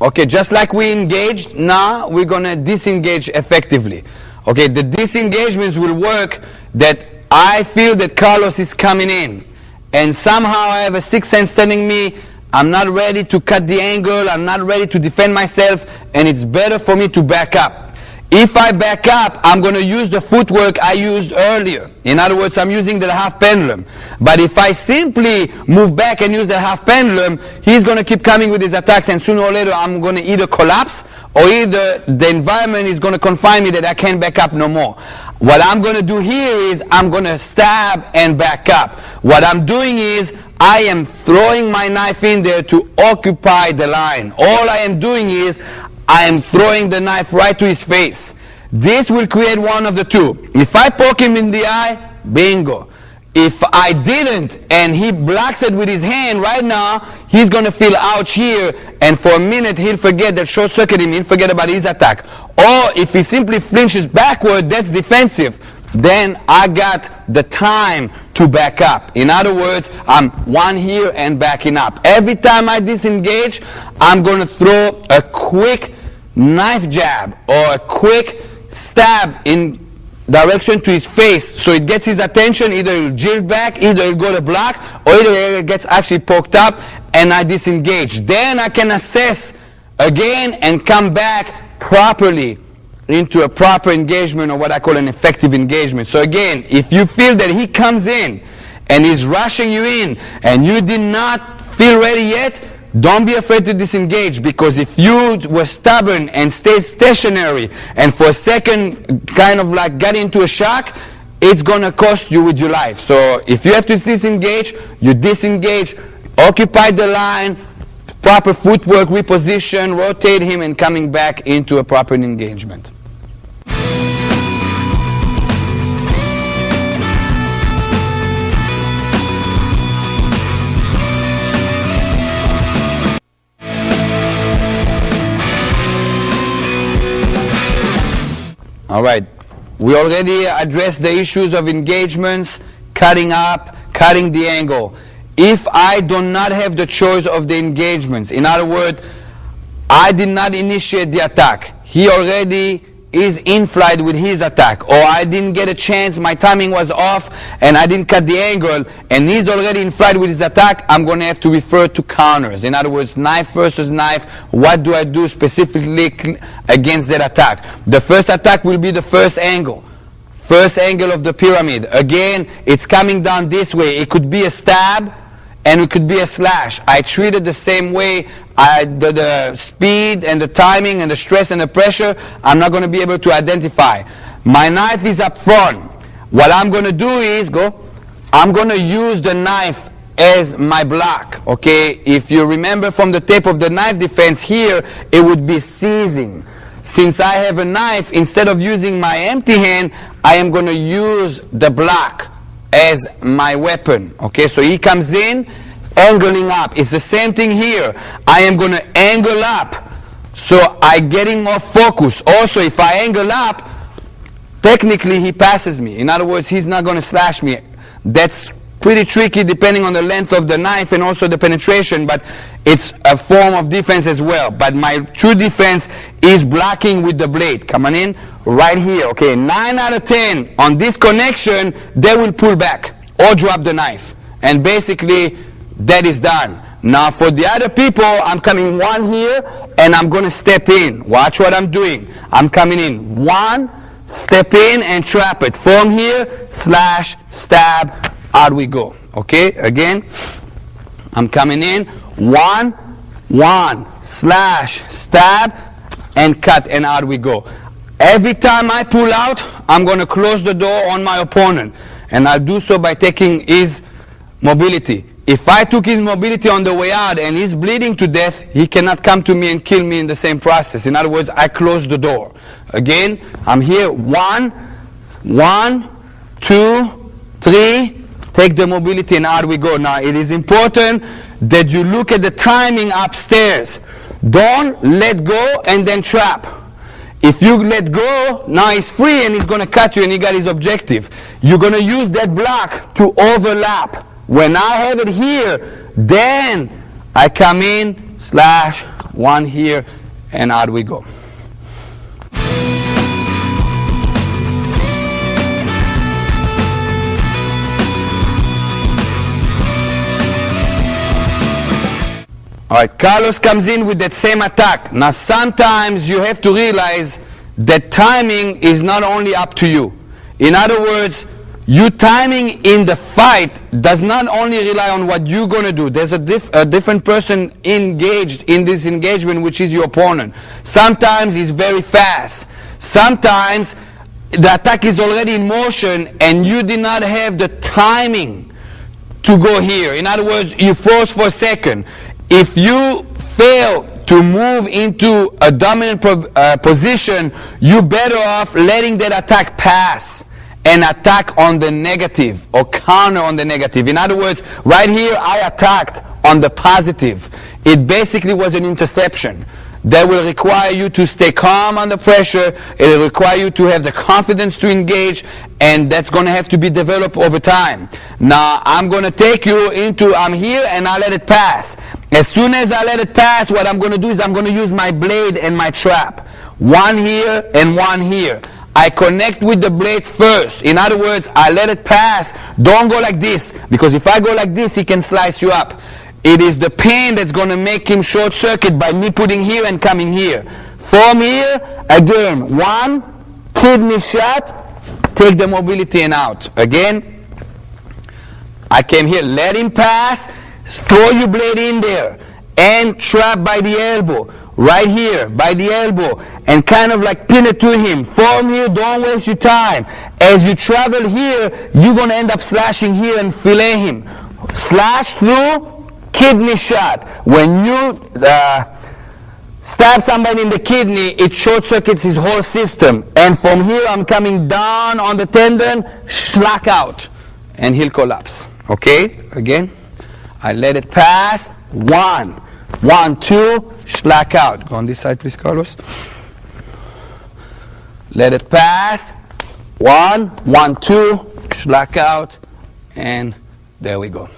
Okay, just like we engaged, now we're going to disengage effectively. Okay, the disengagements will work that I feel that Carlos is coming in, and somehow I have a sixth sense telling me I'm not ready to cut the angle, I'm not ready to defend myself, and it's better for me to back up. If I back up, I'm going to use the footwork I used earlier. In other words, I'm using the half pendulum. But if I simply move back and use the half pendulum, he's going to keep coming with his attacks, and sooner or later I'm going to either collapse, or either the environment is going to confine me that I can't back up no more. What I'm going to do here is I'm going to stab and back up. What I'm doing is I am throwing my knife in there to occupy the line. All I am doing is I am throwing the knife right to his face. This will create one of the two. If I poke him in the eye, bingo. If I didn't, and he blocks it with his hand right now, he's going to feel ouch here, and for a minute he'll forget that short circuit him, he'll forget about his attack. Or if he simply flinches backward, that's defensive. Then I got the time to back up. In other words, I'm one here and backing up. Every time I disengage, I'm going to throw a quick knife jab or a quick stab in direction to his face, so it gets his attention. Either he'll jilt back, either he'll go to block, or either it gets actually poked up, and I disengage. Then I can assess again and come back properly into a proper engagement, or what I call an effective engagement. So again, if you feel that he comes in and he's rushing you in and you did not feel ready yet, don't be afraid to disengage, because if you were stubborn and stayed stationary and for a second kind of like got into a shock, it's going to cost you with your life. So if you have to disengage, you disengage, occupy the line, proper footwork, reposition, rotate him, and coming back into a proper engagement. All right, we already addressed the issues of engagements, cutting up, cutting the angle. If I do not have the choice of the engagements, in other words, I did not initiate the attack, he already is in flight with his attack, or I didn't get a chance, my timing was off, and I didn't cut the angle, and he's already in flight with his attack, I'm going to have to refer to counters. In other words, knife versus knife, what do I do specifically against that attack? The first attack will be the first angle of the pyramid. Again, it's coming down this way. It could be a stab, and it could be a slash. I treat it the same way. The speed and the timing and the stress and the pressure, I'm not going to be able to identify. My knife is up front. What I'm going to do is I'm going to use the knife as my block. Okay, if you remember from the tape of the knife defense here, it would be seizing. Since I have a knife, instead of using my empty hand, I am going to use the block as my weapon. Okay, so he comes in, angling up. It's the same thing here. I am going to angle up, so I'm getting more focus. Also, if I angle up, technically he passes me. In other words, he's not going to slash me. That's pretty tricky depending on the length of the knife and also the penetration, but it's a form of defense as well. But my true defense is blocking with the blade. Coming in right here. Okay, 9 out of 10 on this connection, they will pull back or drop the knife. And basically, that is done. Now for the other people, I'm coming one here and I'm going to step in. Watch what I'm doing. I'm coming in. One, step in and trap it. From here, slash, stab, out we go. Okay, again, I'm coming in. One, slash, stab, and cut, and out we go. Every time I pull out, I'm going to close the door on my opponent. And I'll do so by taking his mobility. If I took his mobility on the way out and he's bleeding to death, he cannot come to me and kill me in the same process. In other words, I close the door. Again, I'm here. 1, 2, 3. Take the mobility and out we go. Now, it is important that you look at the timing upstairs. Don't let go and then trap. If you let go, now he's free and he's going to cut you and he got his objective. You're going to use that block to overlap. When I have it here, then I come in, / 1 here, and out we go. All right, Carlos comes in with that same attack. Now, sometimes you have to realize that timing is not only up to you. In other words, you timing in the fight does not only rely on what you're going to do. There's a different person engaged in this engagement, which is your opponent. Sometimes he's very fast. Sometimes the attack is already in motion and you did not have the timing to go here. In other words, you froze for a second. If you fail to move into a dominant position, you're better off letting that attack pass and attack on the negative or counter on the negative. In other words, right here I attacked on the positive. It basically was an interception. That will require you to stay calm under pressure. It will require you to have the confidence to engage, and that's going to have to be developed over time. Now, I'm going to take you into, I'm here and I let it pass. As soon as I let it pass, what I'm going to do is I'm going to use my blade and my trap. 1 here and 1 here. I connect with the blade first. In other words, I let it pass. Don't go like this, because if I go like this, he can slice you up. It is the pain that's going to make him short circuit by me putting here and coming here. From here, again, 1, kidney shot, take the mobility and out. Again, I came here, let him pass, throw your blade in there, and trap by the elbow. Right here, by the elbow, and kind of like pin it to him. From here, don't waste your time. As you travel here, you're going to end up slashing here and fillet him. Slash through, kidney shot. When you stab somebody in the kidney, it short circuits his whole system. And from here, I'm coming down on the tendon, slack out, and he'll collapse. Okay? Again, I let it pass. 1, 1, 2, slack out. Go on this side, please, Carlos. Let it pass. 1, 1, 2, slack out, and there we go.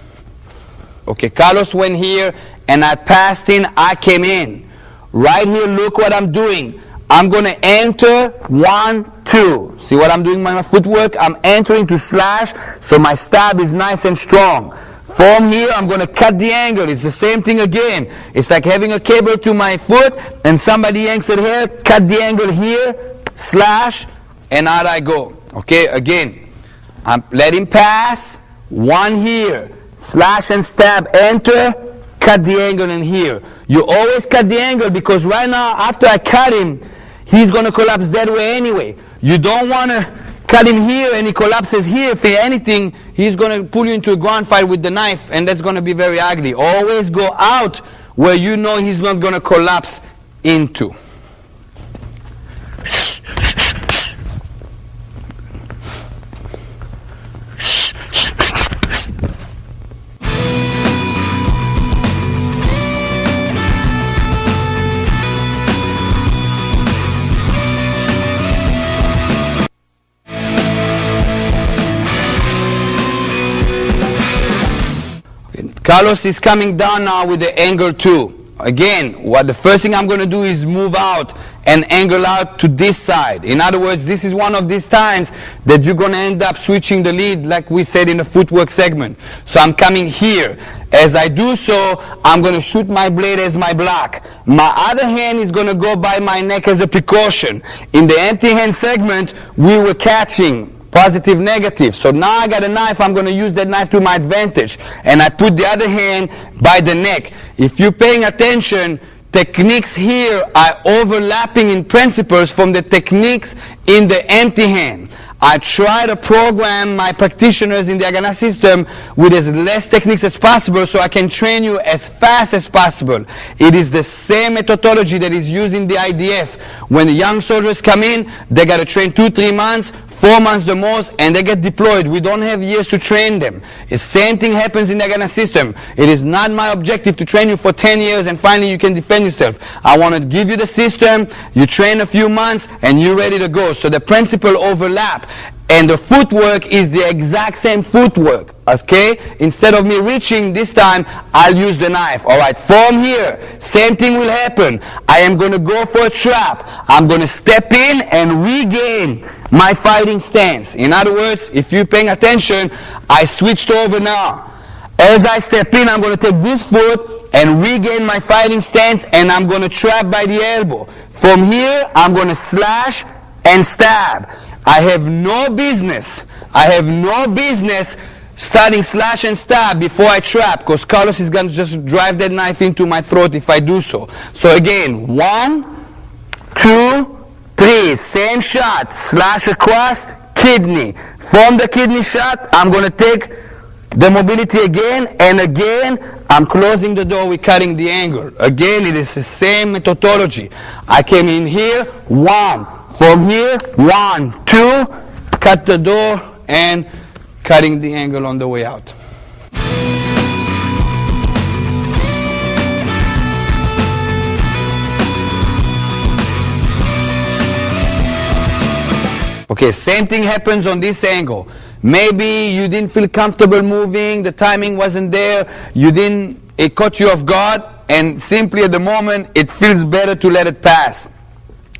Okay, Carlos went here, and I passed in, I came in. Right here, look what I'm doing. I'm going to enter 1, 2. See what I'm doing with my footwork? I'm entering to slash, so my stab is nice and strong. From here, I'm going to cut the angle. It's the same thing again. It's like having a cable to my foot, and somebody yanks it here, cut the angle here, slash, and out I go. Okay, again, I'm letting pass, 1 here. Slash and stab, enter, cut the angle in here. You always cut the angle, because right now, after I cut him, he's going to collapse that way anyway. You don't want to cut him here and he collapses here. If anything, he's going to pull you into a ground fight with the knife, and that's going to be very ugly. Always go out where you know he's not going to collapse into. Carlos is coming down now with the angle 2. Again, what the first thing I'm going to do is move out and angle out to this side. In other words, this is one of these times that you're going to end up switching the lead, like we said in the footwork segment. So I'm coming here. As I do so, I'm going to shoot my blade as my block. My other hand is going to go by my neck as a precaution. In the empty hand segment, we were catching positive, negative. So now I got a knife, I'm going to use that knife to my advantage. And I put the other hand by the neck. If you're paying attention techniques here are overlapping in principles from the techniques in the empty hand. I try to program my practitioners in the Agana system with as less techniques as possible so I can train you as fast as possible. It is the same methodology that is used in the IDF. When the young soldiers come in, they got to train 2-3 months, 4 months the most, and they get deployed. We don't have years to train them. The same thing happens in the Agana system. It is not my objective to train you for 10 years and finally you can defend yourself. I want to give you the system, you train a few months, and you're ready to go. So the principle overlap. And the footwork is the exact same footwork, okay? Instead of me reaching this time, I'll use the knife. All right, from here, same thing will happen. I am going to go for a trap. I'm going to step in and regain my fighting stance. In other words, if you're paying attention, I switched over now. As I step in, I'm going to take this foot and regain my fighting stance, and I'm going to trap by the elbow. From here, I'm going to slash and stab. I have no business starting slash and stab before I trap, because Carlos is going to just drive that knife into my throat if I do so. So again, 1, 2, 3, same shot, slash across, kidney. From the kidney shot, I'm going to take the mobility again, and again, I'm closing the door, we're cutting the angle. Again, it is the same methodology. I came in here, 1. From here, 1, 2, cut the door, and cutting the angle on the way out. Okay, same thing happens on this angle. Maybe you didn't feel comfortable moving, the timing wasn't there, it caught you off guard, and simply at the moment, it feels better to let it pass.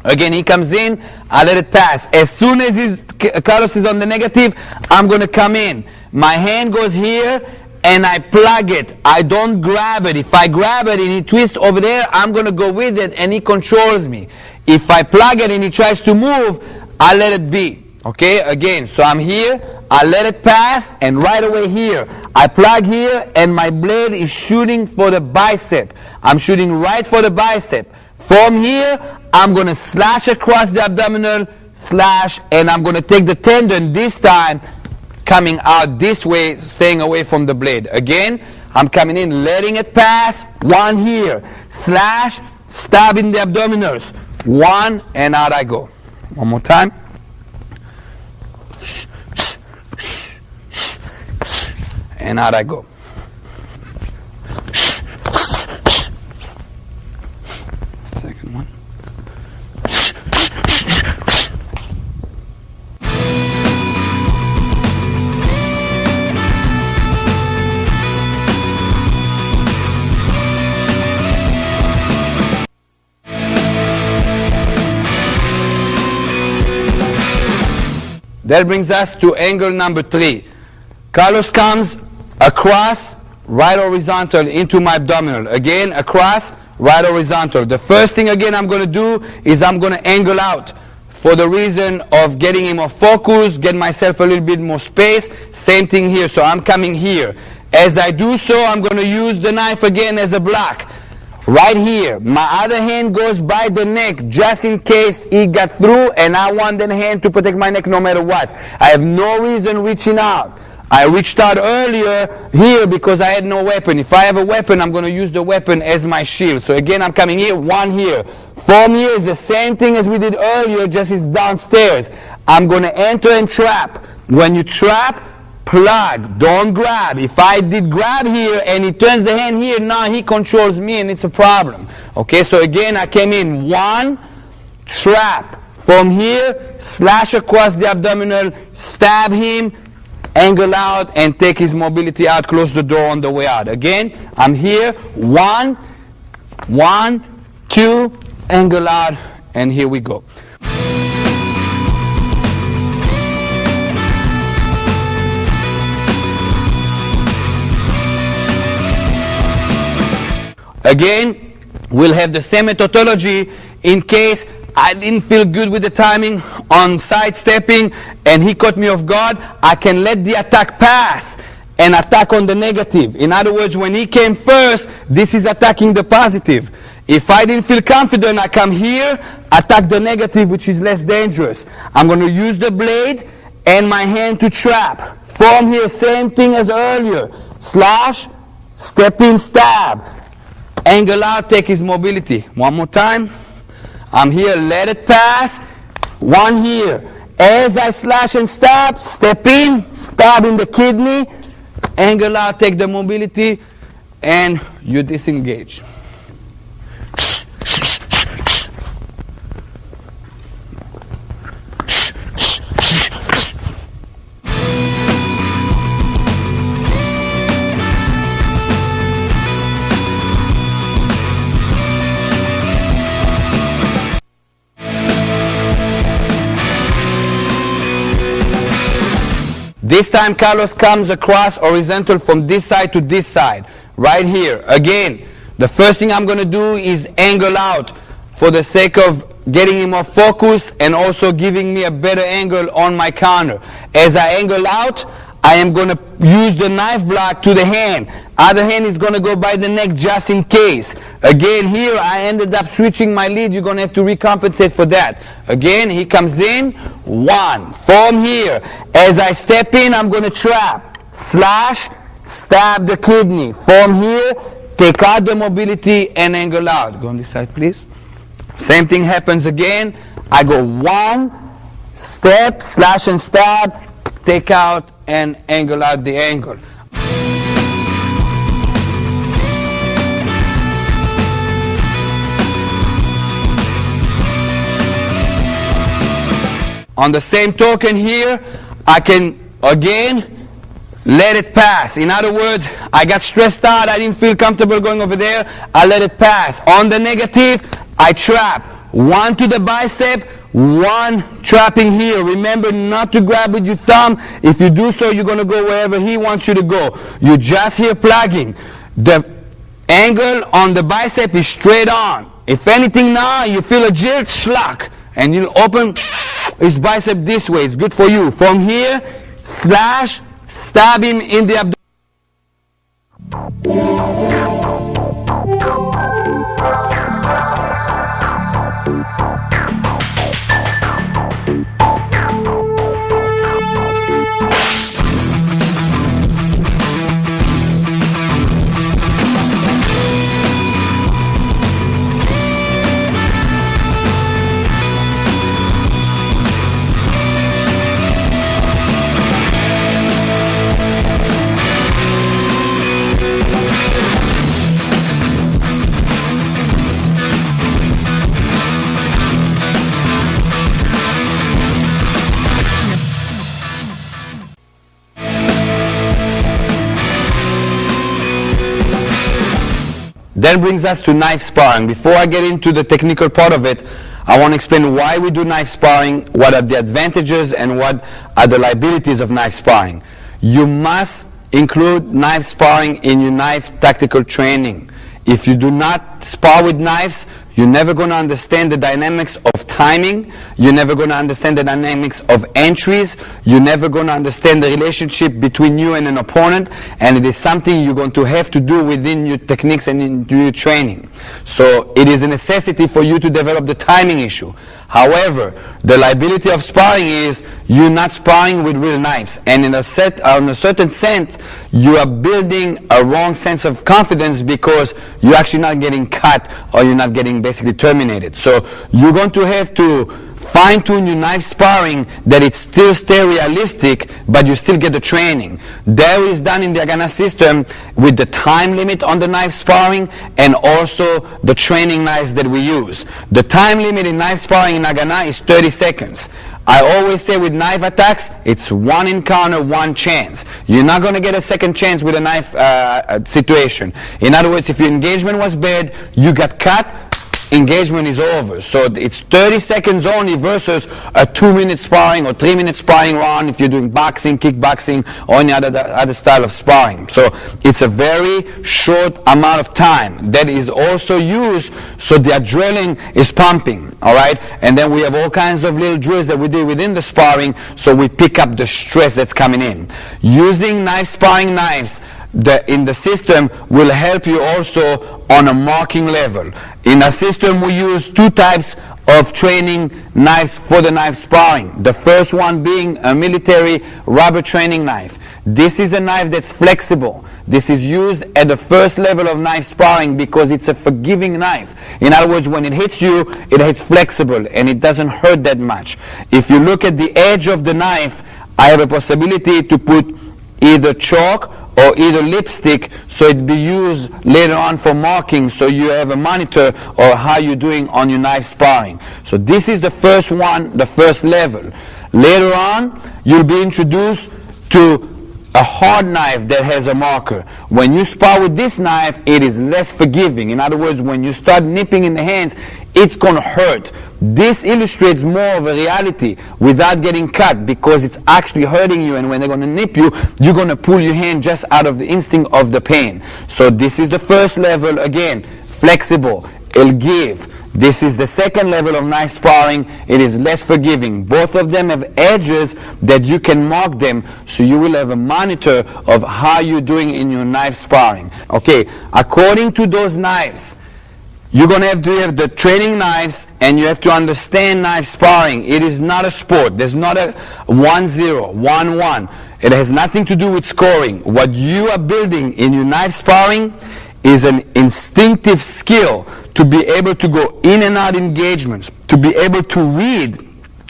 Again, he comes in, I let it pass. As soon as Carlos is on the negative, I'm going to come in. My hand goes here, and I plug it. I don't grab it. If I grab it and he twists over there, I'm going to go with it, and he controls me. If I plug it and he tries to move, I let it be. Okay, again, so I'm here, I let it pass, and right away here, I plug here, and my blade is shooting for the bicep. I'm shooting right for the bicep. From here, I'm going to slash across the abdominal, slash, and I'm going to take the tendon this time, coming out this way, staying away from the blade. Again, I'm coming in, letting it pass, 1 here, slash, stabbing the abdominals, 1, and out I go. One more time. And out I go. Second one. That brings us to angle number 3. Carlos comes across, right horizontal into my abdominal. Again, across, right horizontal. The first thing again I'm going to do is I'm going to angle out for the reason of getting him off focus, get myself a little bit more space. Same thing here. So I'm coming here. As I do so, I'm going to use the knife again as a block. Right here, my other hand goes by the neck just in case he got through, and I want that hand to protect my neck no matter what. I have no reason reaching out. I reached out earlier here because I had no weapon. If I have a weapon, I'm going to use the weapon as my shield. So again, I'm coming here, 1 here. From here is the same thing as we did earlier, just is downstairs. I'm going to enter and trap. When you trap, plug, don't grab. If I did grab here and he turns the hand here, now he controls me and it's a problem. Okay, so again, I came in, 1, trap. From here, slash across the abdominal, stab him, angle out, and take his mobility out, close the door on the way out. Again, I'm here, 1, 2, angle out, and here we go. Again, we'll have the same methodology in case I didn't feel good with the timing on sidestepping and he caught me off guard. I can let the attack pass and attack on the negative. In other words, when he came first, this is attacking the positive. If I didn't feel confident, I come here, attack the negative, which is less dangerous. I'm going to use the blade and my hand to trap. From here, same thing as earlier. Slash, step in, stab. Angle out, take his mobility. One more time. I'm here, let it pass. One here. As I slash and stab, step in, stab in the kidney. Angle out, take the mobility, and you disengage. This time Carlos comes across horizontal from this side to this side, right here. Again, the first thing I'm going to do is angle out for the sake of getting him more focused and also giving me a better angle on my counter. As I angle out, I am going to use the knife block to the hand. Other hand is going to go by the neck just in case. Again, here I ended up switching my lead. You're going to have to recompensate for that. Again, he comes in. One. From here, as I step in, I'm going to trap. Slash, stab the kidney. From here, take out the mobility and angle out. Go on this side, please. Same thing happens again. I go one, step, slash and stab, take out and angle out the angle. On the same token here, I can again let it pass. In other words, I got stressed out, I didn't feel comfortable going over there, I let it pass. On the negative, I trap. One to the bicep, one trapping here. Remember not to grab with your thumb. If you do so, you're going to go wherever he wants you to go. You're just here plugging. The angle on the bicep is straight on. If anything now, you feel a jilt, schlock, and you'll open his bicep this way. It's good for you. From here, slash, stab him in the abdomen. That brings us to knife sparring. Before I get into the technical part of it, I want to explain why we do knife sparring, what are the advantages and what are the liabilities of knife sparring. You must include knife sparring in your knife tactical training. If you do not spar with knives, you're never going to understand the dynamics of timing. You're never going to understand the dynamics of entries. You're never going to understand the relationship between you and an opponent. And it is something you're going to have to do within your techniques and in your training. So it is a necessity for you to develop the timing issue. However, the liability of sparring is you're not sparring with real knives. And in a certain sense, you are building a wrong sense of confidence because you're actually not getting cut or you're not getting basically terminated. So you're going to have to fine-tune your knife sparring that it still stay realistic, but you still get the training. That is done in the Agana system with the time limit on the knife sparring and also the training knives that we use. The time limit in knife sparring in Agana is 30 seconds. I always say with knife attacks, it's one encounter, one chance. You're not going to get a second chance with a knife situation. In other words, if your engagement was bad, you got cut, engagement is over. So it's 30 seconds only versus a 2-minute sparring or 3-minute sparring round if you're doing boxing, kickboxing, or any other style of sparring. So it's a very short amount of time that is also used so the adrenaline is pumping, all right? And then we have all kinds of little drills that we do within the sparring so we pick up the stress that's coming in. Using knife sparring knives in the system will help you also on a marking level. In our system, we use two types of training knives for the knife sparring. The first one being a military rubber training knife. This is a knife that's flexible. This is used at the first level of knife sparring because it's a forgiving knife. In other words, when it hits you, it is flexible and it doesn't hurt that much. If you look at the edge of the knife, I have a possibility to put either chalk or either lipstick, so it be used later on for marking, so you have a monitor or how you're doing on your knife sparring. So this is the first one, the first level. Later on, you'll be introduced to a hard knife that has a marker. When you spar with this knife, it is less forgiving. In other words, when you start nipping in the hands, it's going to hurt. This illustrates more of a reality without getting cut, because it's actually hurting you, and when they're going to nip you, you're going to pull your hand just out of the instinct of the pain. So this is the first level, again, flexible, it'll give. This is the second level of knife sparring. It is less forgiving. Both of them have edges that you can mark them, so you will have a monitor of how you're doing in your knife sparring. Okay, according to those knives, you're going to have the training knives, and you have to understand knife sparring. It is not a sport. There's not a 1-0, 1-1. It has nothing to do with scoring. What you are building in your knife sparring is an instinctive skill to be able to go in and out engagements, to be able to read.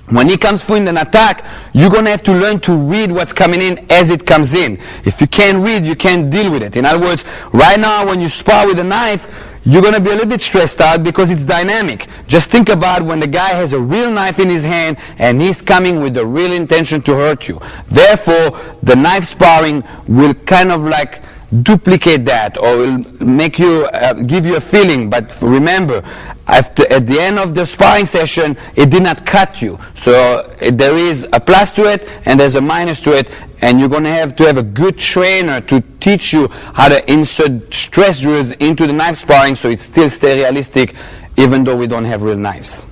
When he comes for an attack, you're going to have to learn to read what's coming in as it comes in. If you can't read, you can't deal with it. In other words, right now when you spar with a knife, you're going to be a little bit stressed out because it's dynamic. Just think about when the guy has a real knife in his hand and he's coming with the real intention to hurt you. Therefore, the knife sparring will kind of like duplicate that, or will make you give you a feeling. But remember, at the end of the sparring session, it did not cut you. So there is a plus to it and there's a minus to it, and you're going to have a good trainer to teach you how to insert stress drills into the knife sparring so it still stay realistic, even though we don't have real knives.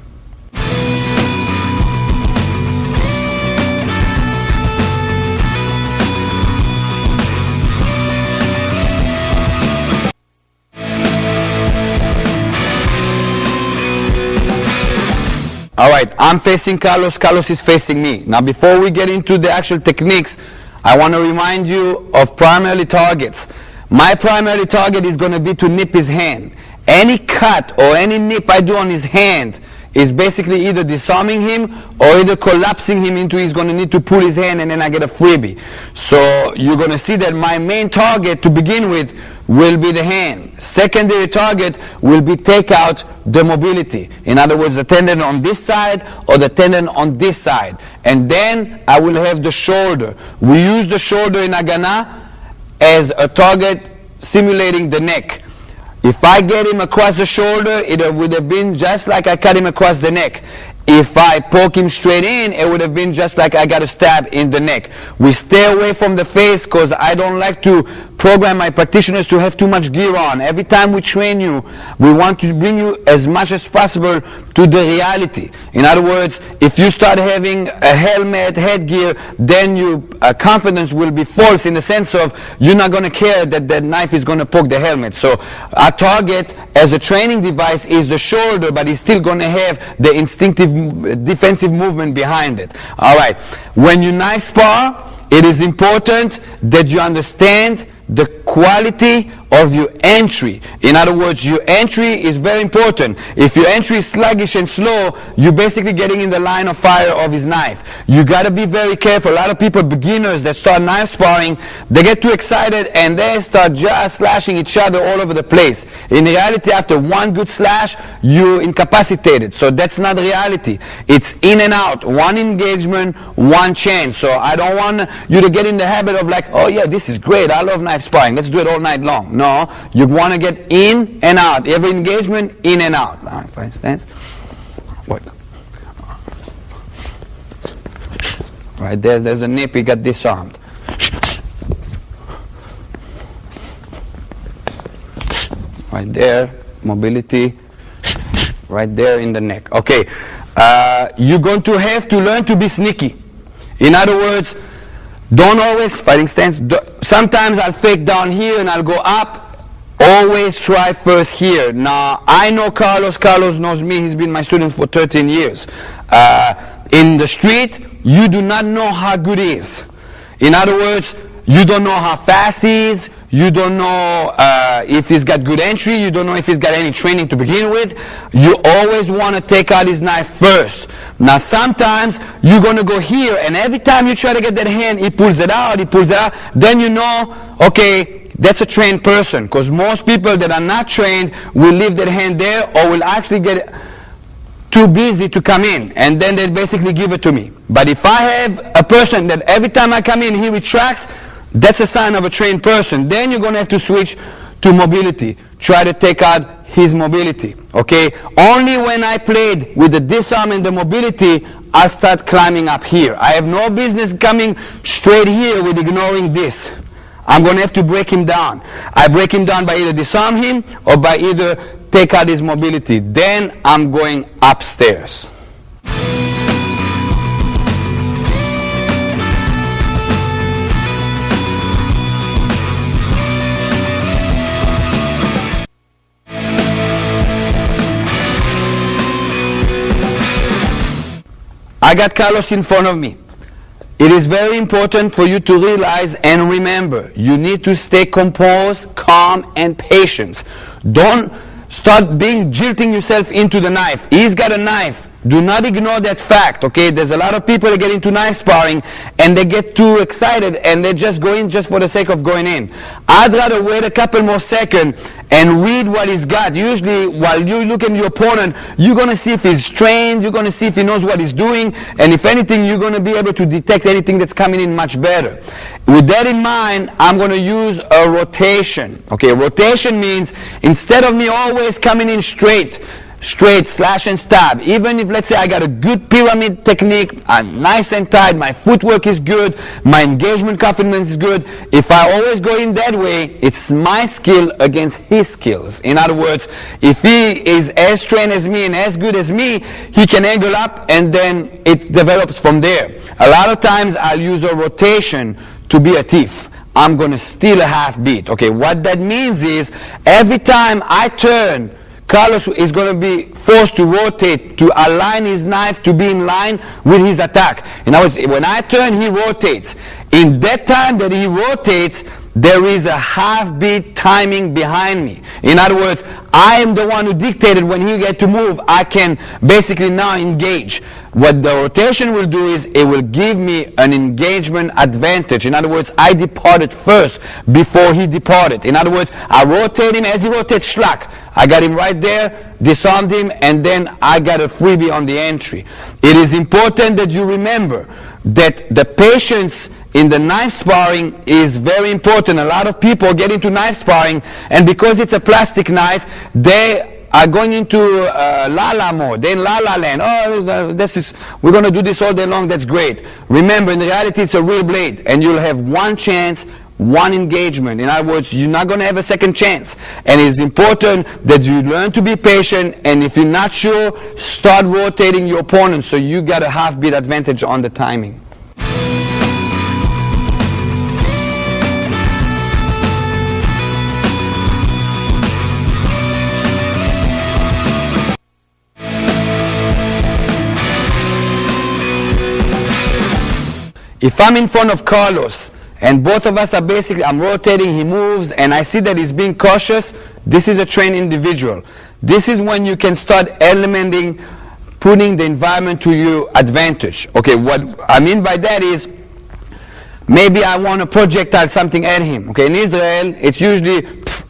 All right, I'm facing Carlos, Carlos is facing me. Now before we get into the actual techniques, I want to remind you of primarily targets. My primary target is going to be to nip his hand. Any cut or any nip I do on his hand is basically either disarming him or either collapsing him into he's going to need to pull his hand, and then I get a freebie. So you're going to see that my main target to begin with will be the hand. Secondary target will be take out the mobility. In other words, the tendon on this side or the tendon on this side. And then I will have the shoulder. We use the shoulder in Agana as a target simulating the neck. If I get him across the shoulder, it would have been just like I cut him across the neck. If I poke him straight in, it would have been just like I got a stab in the neck. We stay away from the face because I don't like to program my practitioners to have too much gear on. Every time we train you, we want to bring you as much as possible to the reality. In other words, if you start having a helmet, headgear, then your confidence will be false in the sense of you're not going to care that that knife is going to poke the helmet. So our target as a training device is the shoulder, but it's still going to have the instinctive defensive movement behind it. All right. When you knife spar, it is important that you understand the quality of your entry. In other words, your entry is very important. If your entry is sluggish and slow, you're basically getting in the line of fire of his knife. You got to be very careful. A lot of people, beginners that start knife sparring, they get too excited and they start just slashing each other all over the place. In reality, after one good slash, you're incapacitated. So that's not reality. It's in and out. One engagement, one chance. So I don't want you to get in the habit of like, oh yeah, this is great. I love knife sparring. Let's do it all night long. No, you want to get in and out. Every engagement, in and out. All right, for instance, right there's a nip. He got disarmed. Right there, mobility. Right there in the neck. Okay, you're going to have to learn to be sneaky. In other words, Don't always, fighting stance, sometimes I'll fake down here and I'll go up. Always try first here. Now, I know Carlos. Carlos knows me. He's been my student for 13 years. In the street, you do not know how good he is. In other words, you don't know how fast he is. You don't know if he's got good entry. You don't know if he's got any training to begin with. You always want to take out his knife first. Now, sometimes you're going to go here, and every time you try to get that hand, he pulls it out, he pulls it out. Then you know, okay, that's a trained person, because most people that are not trained will leave that hand there or will actually get too busy to come in, and then they basically give it to me. But if I have a person that every time I come in, he retracts, that's a sign of a trained person. Then you're going to have to switch to mobility. Try to take out his mobility, okay? Only when I played with the disarm and the mobility, I start climbing up here. I have no business coming straight here with ignoring this. I'm going to have to break him down. I break him down by either disarm him or by either take out his mobility. Then I'm going upstairs. I got Carlos in front of me. It is very important for you to realize and remember, you need to stay composed, calm, and patient. Don't start jilting yourself into the knife. He's got a knife. Do not ignore that fact, okay? There's a lot of people that get into knife sparring and they get too excited and they just go in just for the sake of going in. I'd rather wait a couple more seconds and read what he's got. Usually, while you look at your opponent, you're going to see if he's trained, you're going to see if he knows what he's doing, and if anything, you're going to be able to detect anything that's coming in much better. With that in mind, I'm going to use a rotation. Okay, rotation means instead of me always coming in straight, slash and stab. Even if, let's say, I got a good pyramid technique, I'm nice and tight, my footwork is good, my engagement confidence is good. If I always go in that way, it's my skill against his skills. In other words, if he is as trained as me and as good as me, he can angle up and then it develops from there. A lot of times I'll use a rotation to be a thief. I'm going to steal a half beat. Okay, what that means is every time I turn, Carlos is going to be forced to rotate, to align his knife to be in line with his attack. In other words, when I turn, he rotates. In that time that he rotates, there is a half-beat timing behind me. In other words, I am the one who dictated when he gets to move. I can basically now engage. What the rotation will do is it will give me an engagement advantage. In other words, I departed first before he departed. In other words, I rotate him as he rotates schlag. I got him right there, disarmed him, and then I got a freebie on the entry. It is important that you remember that the patience in the knife sparring is very important. A lot of people get into knife sparring, and because it's a plastic knife, they are going into la-la mode. They're in la-la land. Oh, we're going to do this all day long. That's great. Remember, in reality, it's a real blade, and you'll have one chance, one engagement. In other words, you're not going to have a second chance. And it's important that you learn to be patient, and if you're not sure, start rotating your opponent so you got a half-beat advantage on the timing. If I'm in front of Carlos and both of us are basically, I'm rotating, he moves, and I see that he's being cautious, this is a trained individual. This is when you can start elementing, putting the environment to your advantage. Okay, what I mean by that is, maybe I want to projectile something at him. Okay, in Israel, it's usually,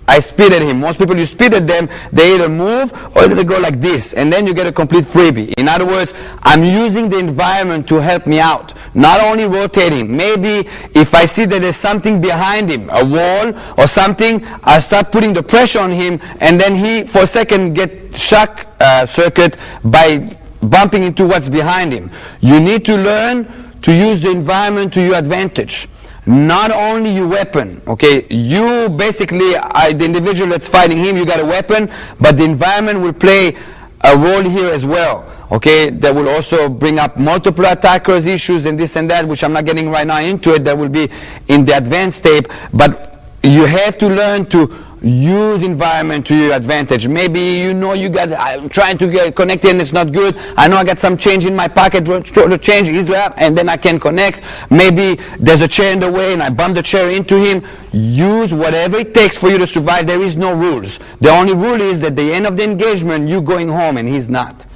I spit at him. Most people, you spit at them, they either move or they go like this, and then you get a complete freebie. In other words, I'm using the environment to help me out, not only rotating. Maybe if I see that there's something behind him, a wall or something, I start putting the pressure on him, and then he, for a second, get shock circuit by bumping into what's behind him. You need to learn to use the environment to your advantage. Not only your weapon, okay? You basically, the individual that's fighting him, you got a weapon, but the environment will play a role here as well. Okay, that will also bring up multiple attackers issues and this and that, which I'm not getting right now into it. That will be in the advanced tape. But you have to learn to use environment to your advantage. Maybe you know I'm trying to get connected and it's not good. I know I got some change in my pocket to change Israel and then I can connect. Maybe there's a chair in the way and I bump the chair into him. Use whatever it takes for you to survive. There is no rules. The only rule is that at the end of the engagement, you're going home and he's not.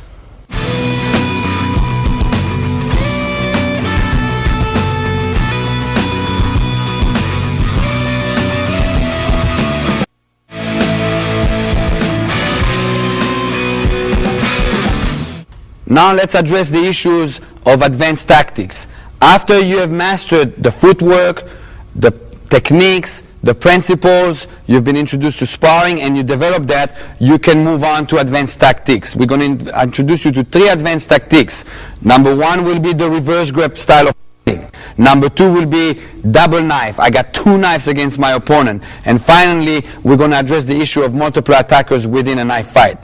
Now let's address the issues of advanced tactics. After you have mastered the footwork, the techniques, the principles, you've been introduced to sparring and you develop that, you can move on to advanced tactics. We're going to introduce you to 3 advanced tactics. Number 1 will be the reverse grip style of fighting. Number 2 will be double knife. I got 2 knives against my opponent. And finally, we're going to address the issue of multiple attackers within a knife fight.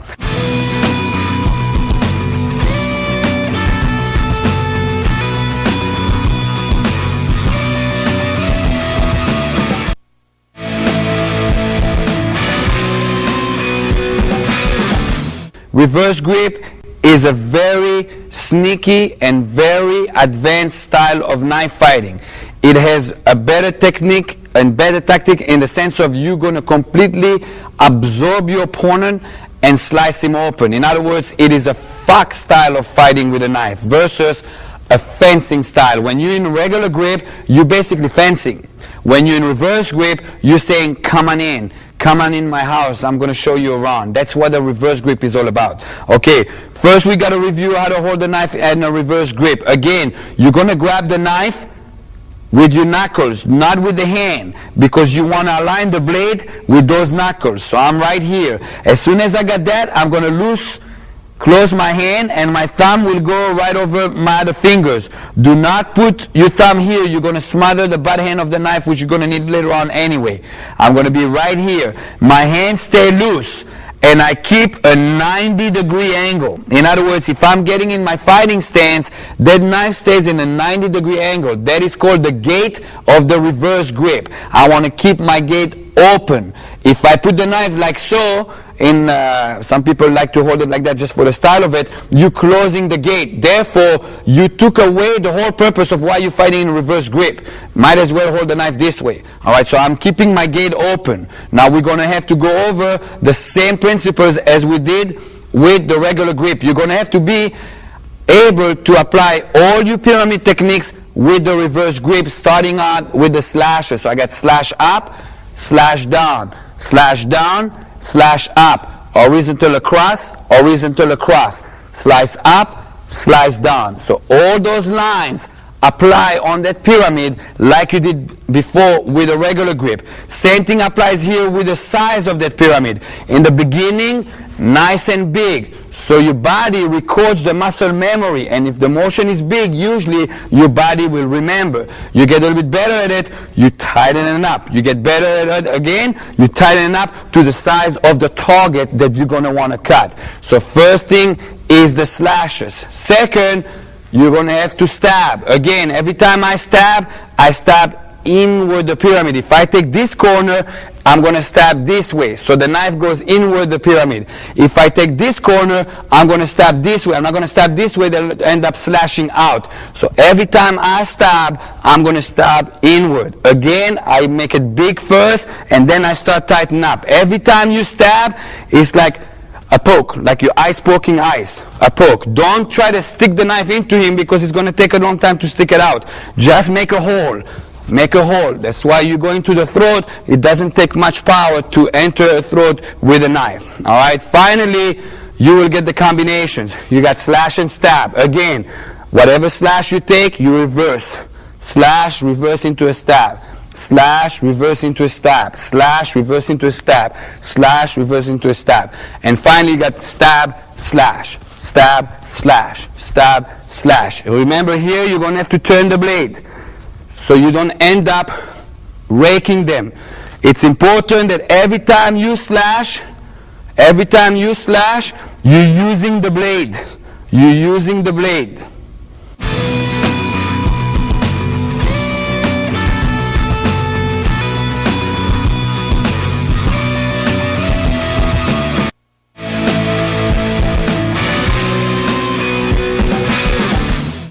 Reverse grip is a very sneaky and very advanced style of knife fighting. It has a better technique and better tactic in the sense of you're going to completely absorb your opponent and slice him open. In other words, it is a F.I.G.H.T style of fighting with a knife versus a fencing style. When you're in regular grip, you're basically fencing. When you're in reverse grip, you're saying, come on in my house, I'm going to show you around. That's what a reverse grip is all about. Okay, first we got to review how to hold the knife in a reverse grip. Again, you're going to grab the knife with your knuckles, not with the hand, because you want to align the blade with those knuckles. So I'm right here. As soon as I got that, I'm going to close my hand and my thumb will go right over my other fingers. Do not put your thumb here. You're going to smother the butt hand of the knife, which you're going to need later on anyway. I'm going to be right here. My hands stay loose and I keep a 90-degree angle. In other words, if I'm getting in my fighting stance, that knife stays in a 90-degree angle. That is called the gate of the reverse grip. I want to keep my gate open. If I put the knife like so, some people like to hold it like that just for the style of it, you're closing the gate. Therefore, you took away the whole purpose of why you're fighting in reverse grip. Might as well hold the knife this way. Alright, so I'm keeping my gate open. Now we're going to have to go over the same principles as we did with the regular grip. You're going to have to be able to apply all your pyramid techniques with the reverse grip, starting out with the slashes. So I got slash up, slash down, slash down, slash up, horizontal across, slice up, slice down. So all those lines apply on that pyramid like you did before with a regular grip. Same thing applies here with the size of that pyramid. In the beginning, nice and big. So your body records the muscle memory, and if the motion is big, usually your body will remember. You get a little bit better at it, you tighten it up. You get better at it again, you tighten it up to the size of the target that you're going to want to cut. So first thing is the slashes. Second, you're going to have to stab. Again, every time I stab inward the pyramid. If I take this corner, I'm going to stab this way. So the knife goes inward the pyramid. If I take this corner, I'm going to stab this way. I'm not going to stab this way, they'll end up slashing out. So every time I stab, I'm going to stab inward. Again, I make it big first, and then I start tightening up. Every time you stab, it's like a poke, like your ice poking ice, a poke. Don't try to stick the knife into him because it's going to take a long time to stick it out. Just make a hole. Make a hole. That's why you go into the throat. It doesn't take much power to enter a throat with a knife. All right. Finally, you will get the combinations. You got slash and stab. Again, whatever slash you take, you reverse. Slash, reverse into a stab. Slash, reverse into a stab. Slash, reverse into a stab. Slash, reverse into a stab. And finally, you got stab, slash. Stab, slash. Stab, slash. Remember here, you're going to have to turn the blade, so you don't end up raking them. It's important that every time you slash, you're using the blade. you're using the blade.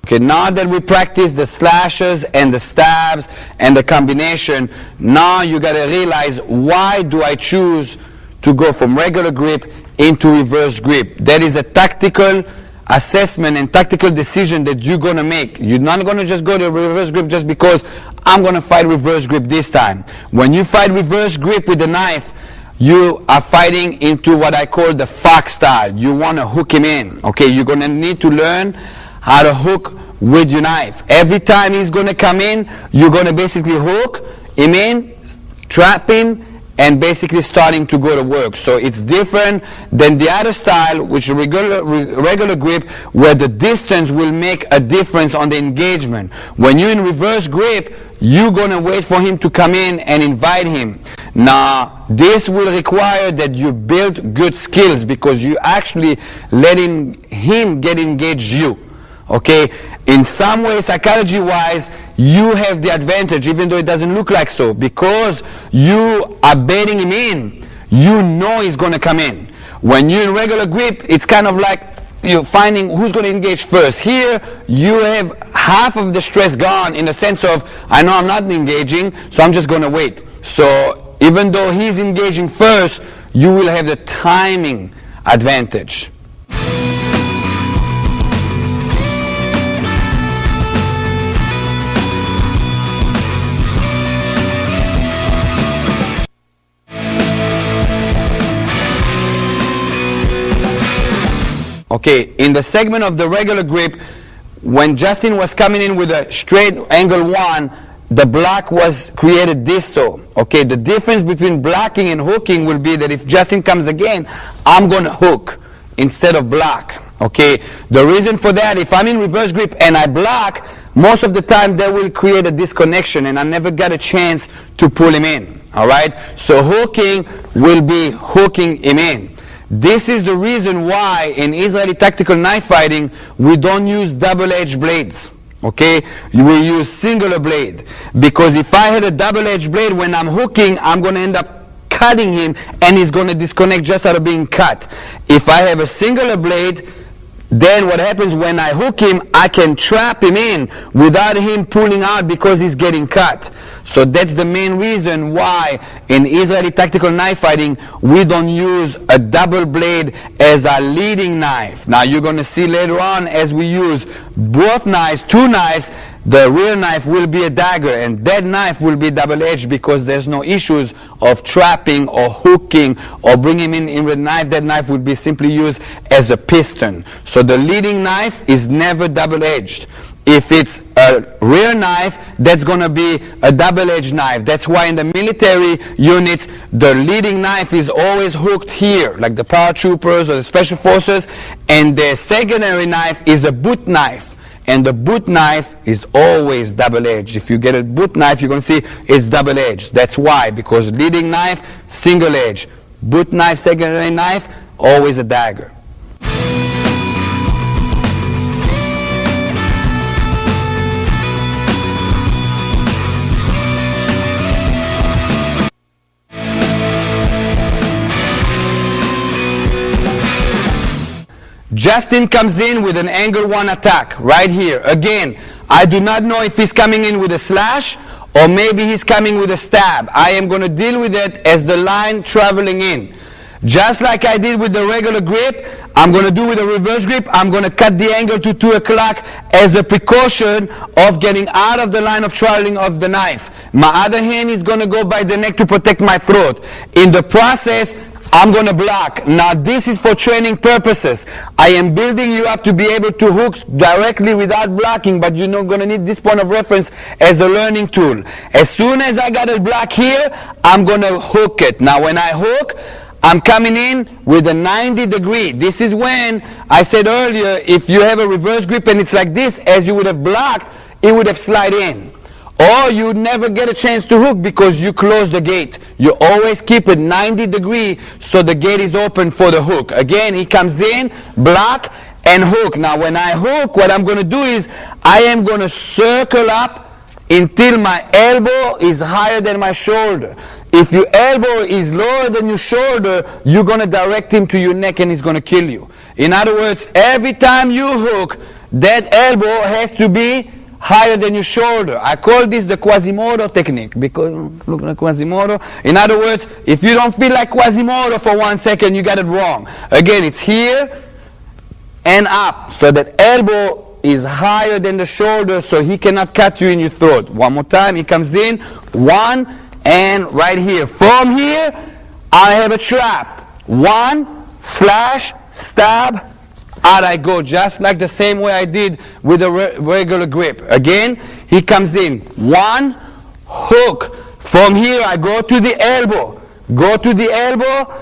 Okay, now that we practice the slashes and the stabs and the combination, now you got to realize, why do I choose to go from regular grip into reverse grip? That is a tactical assessment and tactical decision that you're going to make. You're not going to just go to reverse grip just because I'm going to fight reverse grip this time. When you fight reverse grip with the knife, you are fighting into what I call the F.I.G.H.T style. You want to hook him in. Okay, you're going to need to learn how to hook with your knife. Every time he's going to come in, you're going to basically hook him in, trap him, and basically starting to go to work. So it's different than the other style, which is regular grip, where the distance will make a difference on the engagement. When you're in reverse grip, you're going to wait for him to come in and invite him. Now, this will require that you build good skills, because you actually letting him get engaged you. Okay, in some way, psychology-wise, you have the advantage, even though it doesn't look like so, because you are baiting him in. You know he's going to come in. When you're in regular grip, it's kind of like you're finding who's going to engage first. Here, you have half of the stress gone, in the sense of, I know I'm not engaging, so I'm just going to wait. So even though he's engaging first, you will have the timing advantage. Okay, in the segment of the regular grip, when Justin was coming in with a straight angle one, the block was created this so. Okay, the difference between blocking and hooking will be that if Justin comes again, I'm going to hook instead of block. Okay, the reason for that, if I'm in reverse grip and I block, most of the time that will create a disconnection and I never got a chance to pull him in. Alright, so hooking will be hooking him in. This is the reason why in Israeli tactical knife fighting we don't use double-edged blades. Okay, we use singular blade, because if I had a double-edged blade, when I'm hooking, I'm going to end up cutting him and he's going to disconnect just out of being cut. If I have a singular blade, then what happens when I hook him, I can trap him in without him pulling out because he's getting cut. So that's the main reason why in Israeli tactical knife fighting we don't use a double blade as a leading knife. Now you're going to see later on, as we use both knives, two knives, the rear knife will be a dagger and that knife will be double-edged, because there's no issues of trapping or hooking or bringing him in with a knife. That knife would be simply used as a piston. So the leading knife is never double-edged. If it's a rear knife, that's going to be a double-edged knife. That's why in the military units, the leading knife is always hooked here, like the paratroopers or the special forces, and the secondary knife is a boot knife. And the boot knife is always double-edged. If you get a boot knife, you're going to see it's double-edged. That's why, because leading knife, single edge. Boot knife, secondary knife, always a dagger. Justin comes in with an angle one attack right here. Again, I do not know if he's coming in with a slash or maybe he's coming with a stab. I am going to deal with it as the line traveling in. Just like I did with the regular grip, I'm going to do with the reverse grip. I'm going to cut the angle to 2 o'clock as a precaution of getting out of the line of traveling of the knife. My other hand is going to go by the neck to protect my throat. In the process, I'm going to block. Now this is for training purposes. I am building you up to be able to hook directly without blocking, but you're not going to need this point of reference as a learning tool. As soon as I got a block here, I'm going to hook it. Now when I hook, I'm coming in with a 90 degree. This is when I said earlier, if you have a reverse grip and it's like this, as you would have blocked, it would have slid in. Or you would never get a chance to hook because you close the gate. You always keep it 90 degree so the gate is open for the hook. Again, he comes in, block, and hook. Now when I hook, what I'm going to do is I am going to circle up until my elbow is higher than my shoulder. If your elbow is lower than your shoulder, you're going to direct him to your neck and he's going to kill you. In other words, every time you hook, that elbow has to be higher than your shoulder. I call this the Quasimodo technique, because look like Quasimodo. In other words, if you don't feel like Quasimodo for 1 second, you got it wrong. Again, it's here and up, so that elbow is higher than the shoulder, so he cannot cut you in your throat. One more time, he comes in, 1, and right here. From here, I have a trap. 1, slash, stab, out I go, just like the same way I did with a regular grip. Again, he comes in, 1, hook. From here, I go to the elbow. Go to the elbow.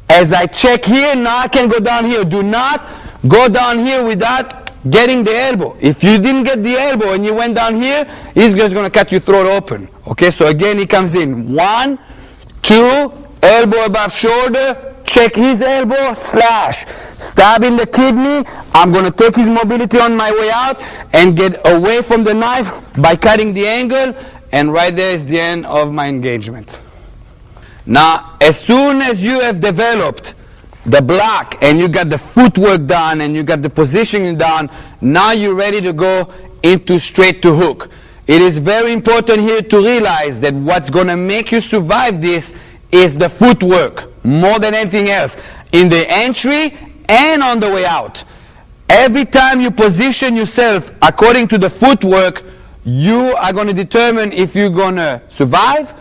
As I check here, now I can go down here. Do not go down here without getting the elbow. If you didn't get the elbow and you went down here, he's just going to cut your throat open. Okay, so again, he comes in, 1, 2, elbow above shoulder, check his elbow, slash, stab in the kidney. I'm going to take his mobility on my way out and get away from the knife by cutting the angle, and right there is the end of my engagement. Now, as soon as you have developed the block and you got the footwork done and you got the positioning done, now you're ready to go into straight to hook. It is very important here to realize that what's going to make you survive this is the footwork more than anything else, in the entry and on the way out. Every time you position yourself according to the footwork, you are going to determine if you're going to survive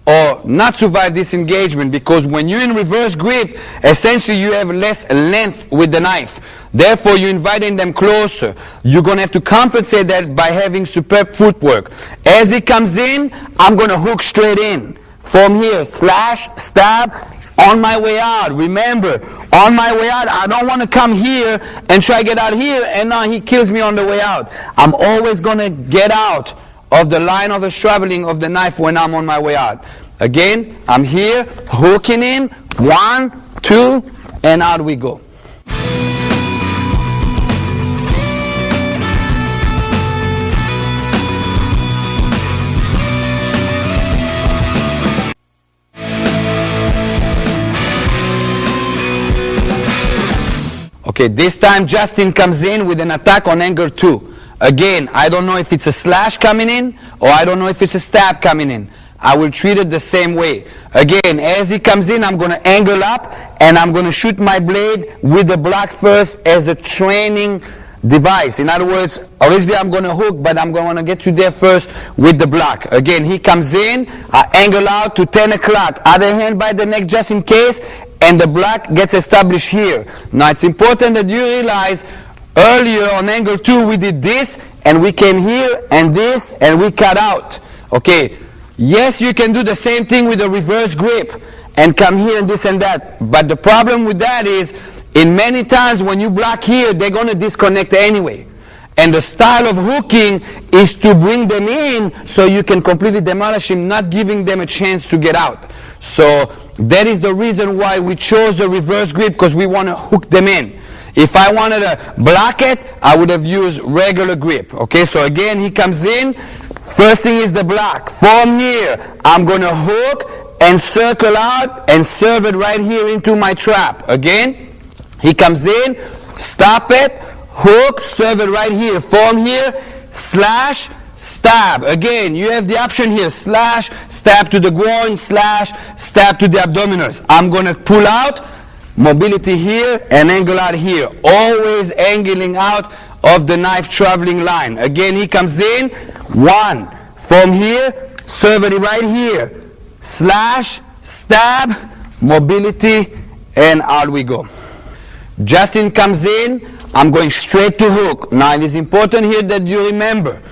or not survive this engagement, because when you're in reverse grip, essentially you have less length with the knife. Therefore, you're inviting them closer. You're going to have to compensate that by having superb footwork. As it comes in, I'm going to hook straight in. From here, slash, stab, on my way out. Remember, on my way out, I don't want to come here and try to get out here, and now he kills me on the way out. I'm always going to get out of the line of the traveling of the knife when I'm on my way out. Again, I'm here, hooking him, 1, 2, and out we go. Okay, this time Justin comes in with an attack on angle 2. Again, I don't know if it's a slash coming in or I don't know if it's a stab coming in. I will treat it the same way. Again, as he comes in, I'm going to angle up and I'm going to shoot my blade with the block first as a training device. In other words, originally I'm going to hook, but I'm going to get you there first with the block. Again, he comes in, I angle out to 10 o'clock, other hand by the neck just in case, and the block gets established here. Now it's important that you realize earlier on angle 2 we did this and we came here and this and we cut out. Okay, yes, you can do the same thing with a reverse grip and come here and this and that, but the problem with that is in many times when you block here, they're going to disconnect anyway. And the style of hooking is to bring them in so you can completely demolish him, not giving them a chance to get out. So that is the reason why we chose the reverse grip, because we want to hook them in. If I wanted to block it, I would have used regular grip. Okay, so again, he comes in. First thing is the block. From here, I'm going to hook and circle out and serve it right here into my trap. Again, he comes in, stop it, hook, serve it right here. From here, slash, stab. Again, you have the option here, slash, stab to the groin, slash, stab to the abdominals. I'm going to pull out, mobility here, and angle out here. Always angling out of the knife traveling line. Again, he comes in, 1. From here, serve it right here. Slash, stab, mobility, and out we go. Justin comes in, I'm going straight to hook. Now it is important here that you remember,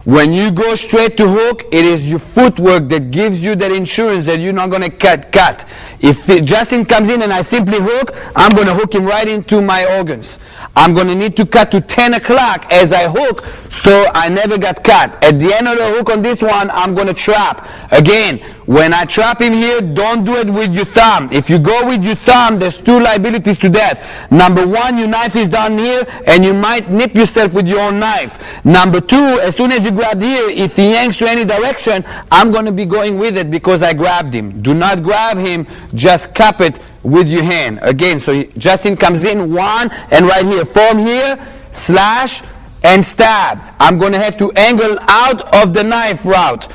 when you go straight to hook, it is your footwork that gives you that insurance that you're not going to cut. If Justin comes in and I simply hook, I'm going to hook him right into my organs. I'm going to need to cut to 10 o'clock as I hook, so I never got cut. At the end of the hook on this one, I'm going to trap. Again, when I trap him here, don't do it with your thumb. If you go with your thumb, there's two liabilities to that. Number one, your knife is down here, and you might nip yourself with your own knife. Number two, as soon as you grab here, if he yanks to any direction, I'm going to be going with it because I grabbed him. Do not grab him, just cup it with your hand. Again, so Justin comes in, one, and right here, form here, slash, and stab. I'm going to have to angle out of the knife route.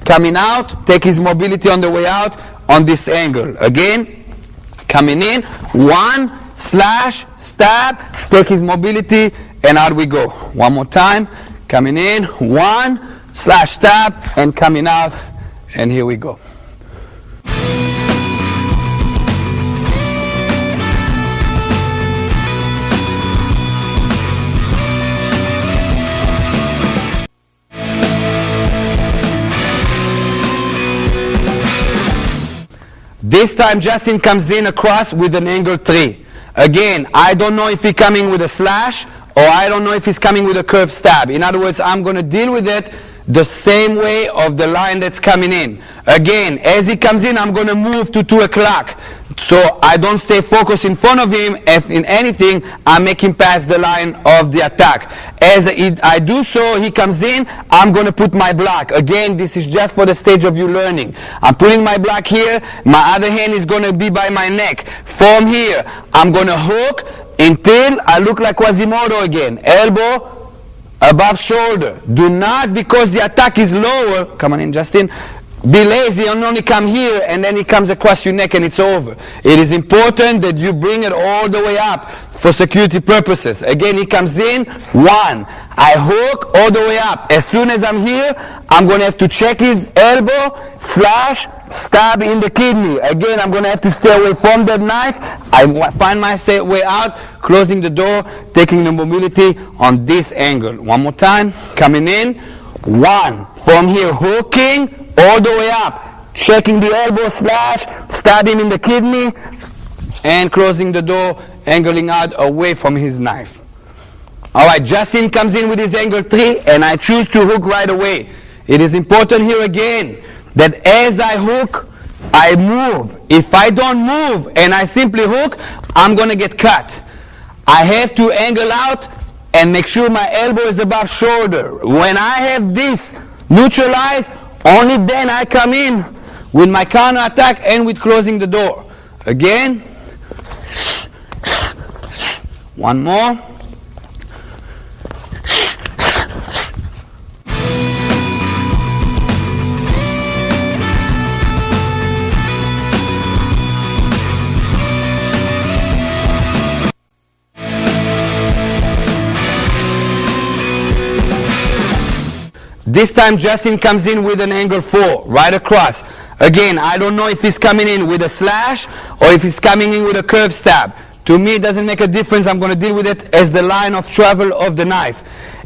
Coming out, take his mobility on the way out on this angle. Again, coming in, one, slash, stab, take his mobility, and out we go. One more time, coming in, one, slash, stab, and coming out, and here we go. This time Justin comes in across with an angle 3. Again, I don't know if he's coming with a slash or I don't know if he's coming with a curved stab. In other words, I'm going to deal with it the same way of the line that's coming in. Again, as he comes in, I'm going to move to 2 o'clock. So I don't stay focused in front of him. If in anything, I make him pass the line of the attack. As I do so, he comes in, I'm going to put my block. Again, this is just for the stage of you learning. I'm putting my block here. My other hand is going to be by my neck. From here, I'm going to hook until I look like Quasimodo again. Elbow above shoulder. Do not, because the attack is lower, come on in Justin, be lazy and only come here and then he comes across your neck and it's over. It is important that you bring it all the way up for security purposes. Again, he comes in, one, I hook all the way up. As soon as I'm here, I'm going to have to check his elbow, slash, stab in the kidney. Again, I'm going to have to stay away from that knife. I find my way out, closing the door, taking the mobility on this angle. One more time, coming in, one, from here, hooking, all the way up, checking the elbow, slash, stabbing in the kidney, and closing the door, angling out away from his knife. Alright, Justin comes in with his angle 3, and I choose to hook right away. It is important here again that as I hook, I move. If I don't move and I simply hook, I'm going to get cut. I have to angle out and make sure my elbow is above shoulder. When I have this neutralized, only then I come in with my counter attack and with closing the door. Again, one more. This time Justin comes in with an angle 4, right across. Again, I don't know if he's coming in with a slash or if he's coming in with a curved stab. To me, it doesn't make a difference. I'm going to deal with it as the line of travel of the knife.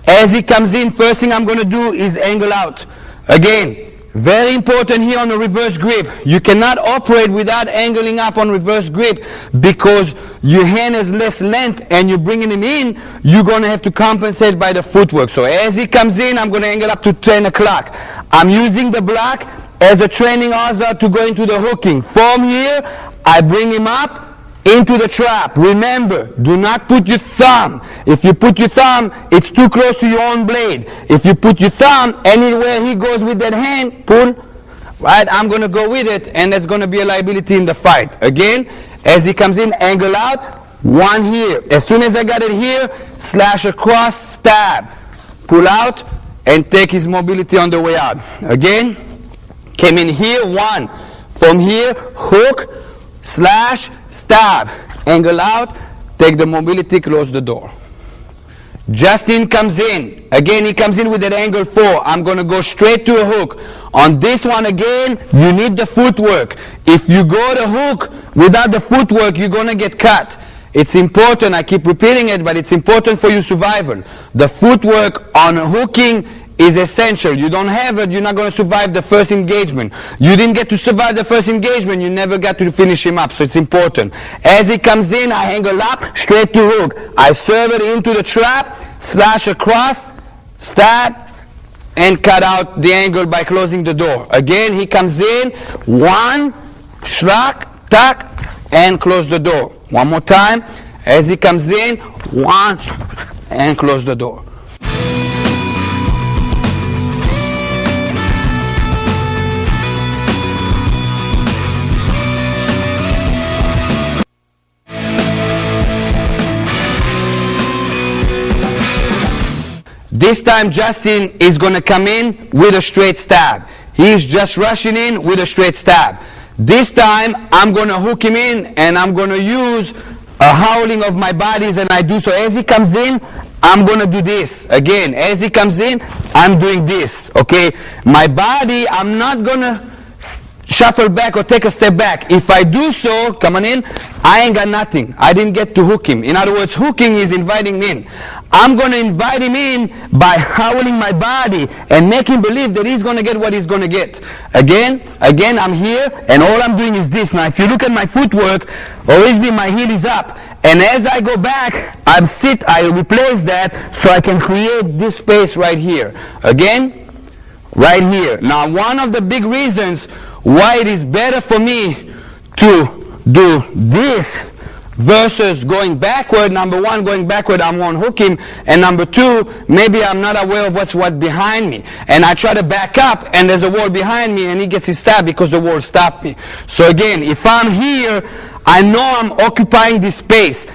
As he comes in, first thing I'm going to do is angle out. Again, very important here on the reverse grip. You cannot operate without angling up on reverse grip because your hand has less length and you're bringing him in, you're going to have to compensate by the footwork. So as he comes in, I'm going to angle up to 10 o'clock. I'm using the block as a training hazard to go into the hooking. From here, I bring him up into the trap. Remember, do not put your thumb. If you put your thumb, it's too close to your own blade. If you put your thumb anywhere he goes with that hand, pull, right, I'm going to go with it, and that's going to be a liability in the fight. Again, as he comes in, angle out, one here. As soon as I got it here, slash across, stab, pull out, and take his mobility on the way out. Again, came in here, one. From here, hook, slash, stab, angle out, take the mobility, close the door. Justin comes in. Again, he comes in with an angle 4. I'm going to go straight to a hook. On this one again, you need the footwork. If you go to hook without the footwork, you're going to get cut. It's important, I keep repeating it, but it's important for your survival. The footwork on hooking is essential. You don't have it, you're not going to survive the first engagement. You didn't get to survive the first engagement, you never got to finish him up, so it's important. As he comes in, I angle up, straight to hook. I serve it into the trap, slash across, stab, and cut out the angle by closing the door. Again, he comes in, one, shrak, tak, and close the door. One more time. As he comes in, one, and close the door. This time Justin is going to come in with a straight stab. He's just rushing in with a straight stab. This time I'm going to hook him in and I'm going to use a howling of my bodies, and I do so. As he comes in, I'm going to do this. Again, as he comes in, I'm doing this. Okay? My body, I'm not going to shuffle back or take a step back. If I do so, come on in, I ain't got nothing. I didn't get to hook him. In other words, hooking is inviting him in. I'm going to invite him in by howling my body and make him believe that he's going to get what he's going to get. Again, I'm here, and all I'm doing is this. Now, if you look at my footwork, originally my heel is up. And as I go back, I replace that so I can create this space right here. Again, right here. Now, one of the big reasons why it is better for me to do this versus going backward. Number one, going backward, I won't hook him. And number two, maybe I'm not aware of what's behind me. And I try to back up, and there's a wall behind me, and he gets his stab because the wall stopped me. So again, if I'm here, I know I'm occupying this space.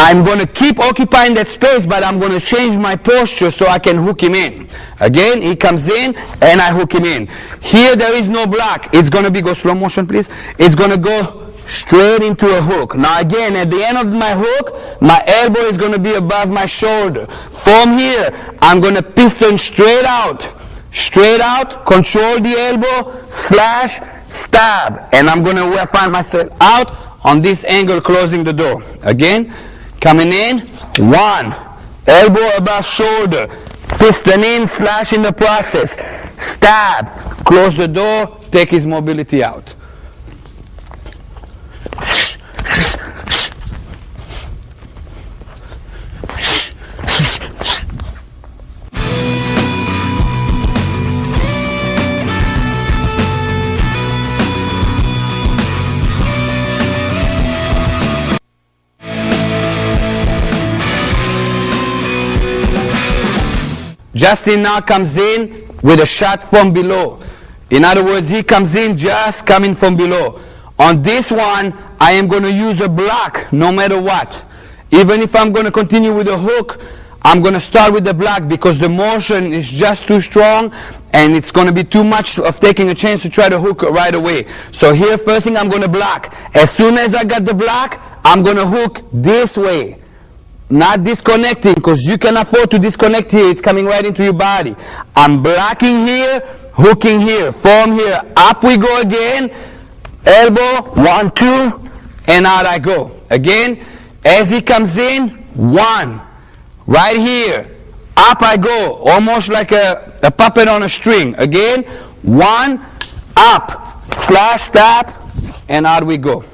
I'm going to keep occupying that space, but I'm going to change my posture so I can hook him in. Again, he comes in, and I hook him in. Here, there is no block. It's going to be, go slow motion, please. It's going to go straight into a hook. Now again, at the end of my hook, my elbow is going to be above my shoulder. From here, I'm going to piston straight out, control the elbow, slash, stab. And I'm going to find myself out on this angle, closing the door. Again, coming in, one, elbow above shoulder, piston in, slash in the process, stab, close the door, take his mobility out. Justin now comes in with a shot from below. In other words, he comes in just coming from below. On this one, I am going to use a block no matter what. Even if I'm going to continue with a hook, I'm going to start with the block because the motion is just too strong and it's going to be too much of taking a chance to try to hook right away. So here, first thing, I'm going to block. As soon as I got the block, I'm going to hook this way. Not disconnecting, because you can afford to disconnect here. It's coming right into your body. I'm blocking here, hooking here. From here, up we go again. Elbow, 1, 2, and out I go. Again, as he comes in, 1. Right here, up I go, almost like a puppet on a string. Again, 1, up, slash, tap, and out we go.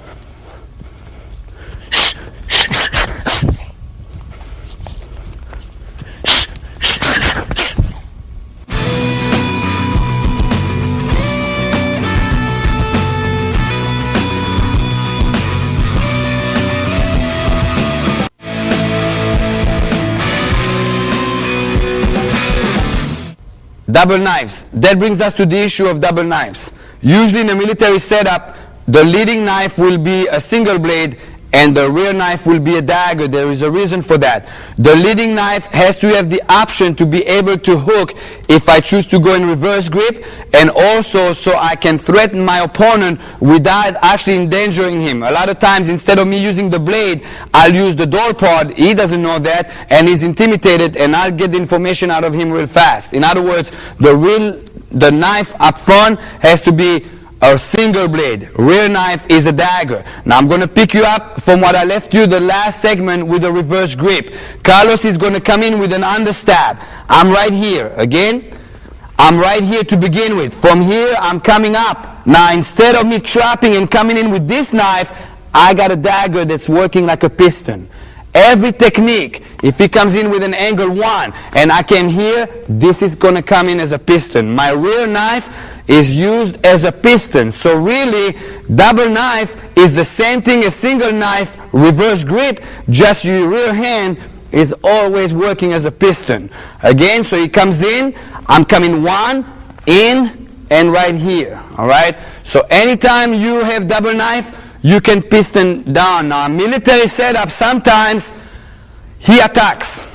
Double knives. That brings us to the issue of double knives. Usually in a military setup, the leading knife will be a single blade and the rear knife will be a dagger. There is a reason for that. The leading knife has to have the option to be able to hook if I choose to go in reverse grip, and also so I can threaten my opponent without actually endangering him. A lot of times, instead of me using the blade, I'll use the door pod. He doesn't know that and he's intimidated, and I'll get the information out of him real fast. In other words, the knife up front has to be a single blade. Rear knife is a dagger. Now I'm going to pick you up from what I left you the last segment with a reverse grip. Carlos is going to come in with an understab. I'm right here. Again, I'm right here to begin with. From here, I'm coming up. Now instead of me trapping and coming in with this knife, I got a dagger that's working like a piston. Every technique If he comes in with an angle 1 and I came here, this is going to come in as a piston. My rear knife is used as a piston. So really, double knife is the same thing as single knife reverse grip, just your rear hand is always working as a piston. Again, so he comes in, I'm coming 1, in, and right here. All right? So anytime you have double knife, you can piston down. Now, military setup, sometimes he attacks.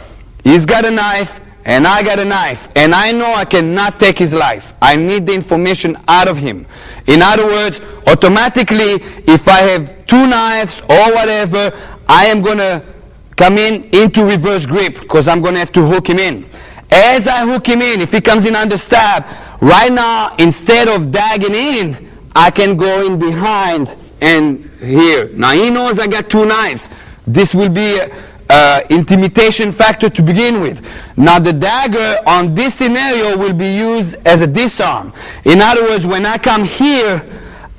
He's got a knife, and I got a knife. And I know I cannot take his life. I need the information out of him. In other words, automatically, if I have 2 knives or whatever, I am going to come into reverse grip because I'm going to have to hook him in. As I hook him in, if he comes in under stab, right now, instead of dagging in, I can go in behind and here. Now, he knows I got 2 knives. This will be intimidation factor to begin with. Now the dagger on this scenario will be used as a disarm. In other words, when I come here,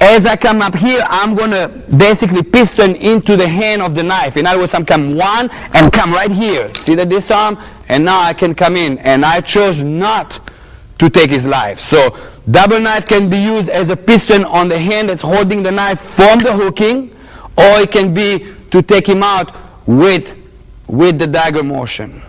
as I come up here, I'm going to basically piston into the hand of the knife. In other words, I'm come 1 and come right here. See the disarm? And now I can come in. And I chose not to take his life. So double knife can be used as a piston on the hand that's holding the knife from the hooking, or it can be to take him out with the dagger motion.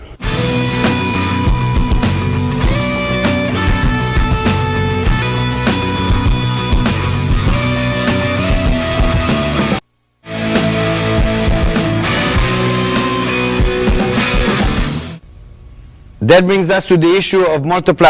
That brings us to the issue of multiply.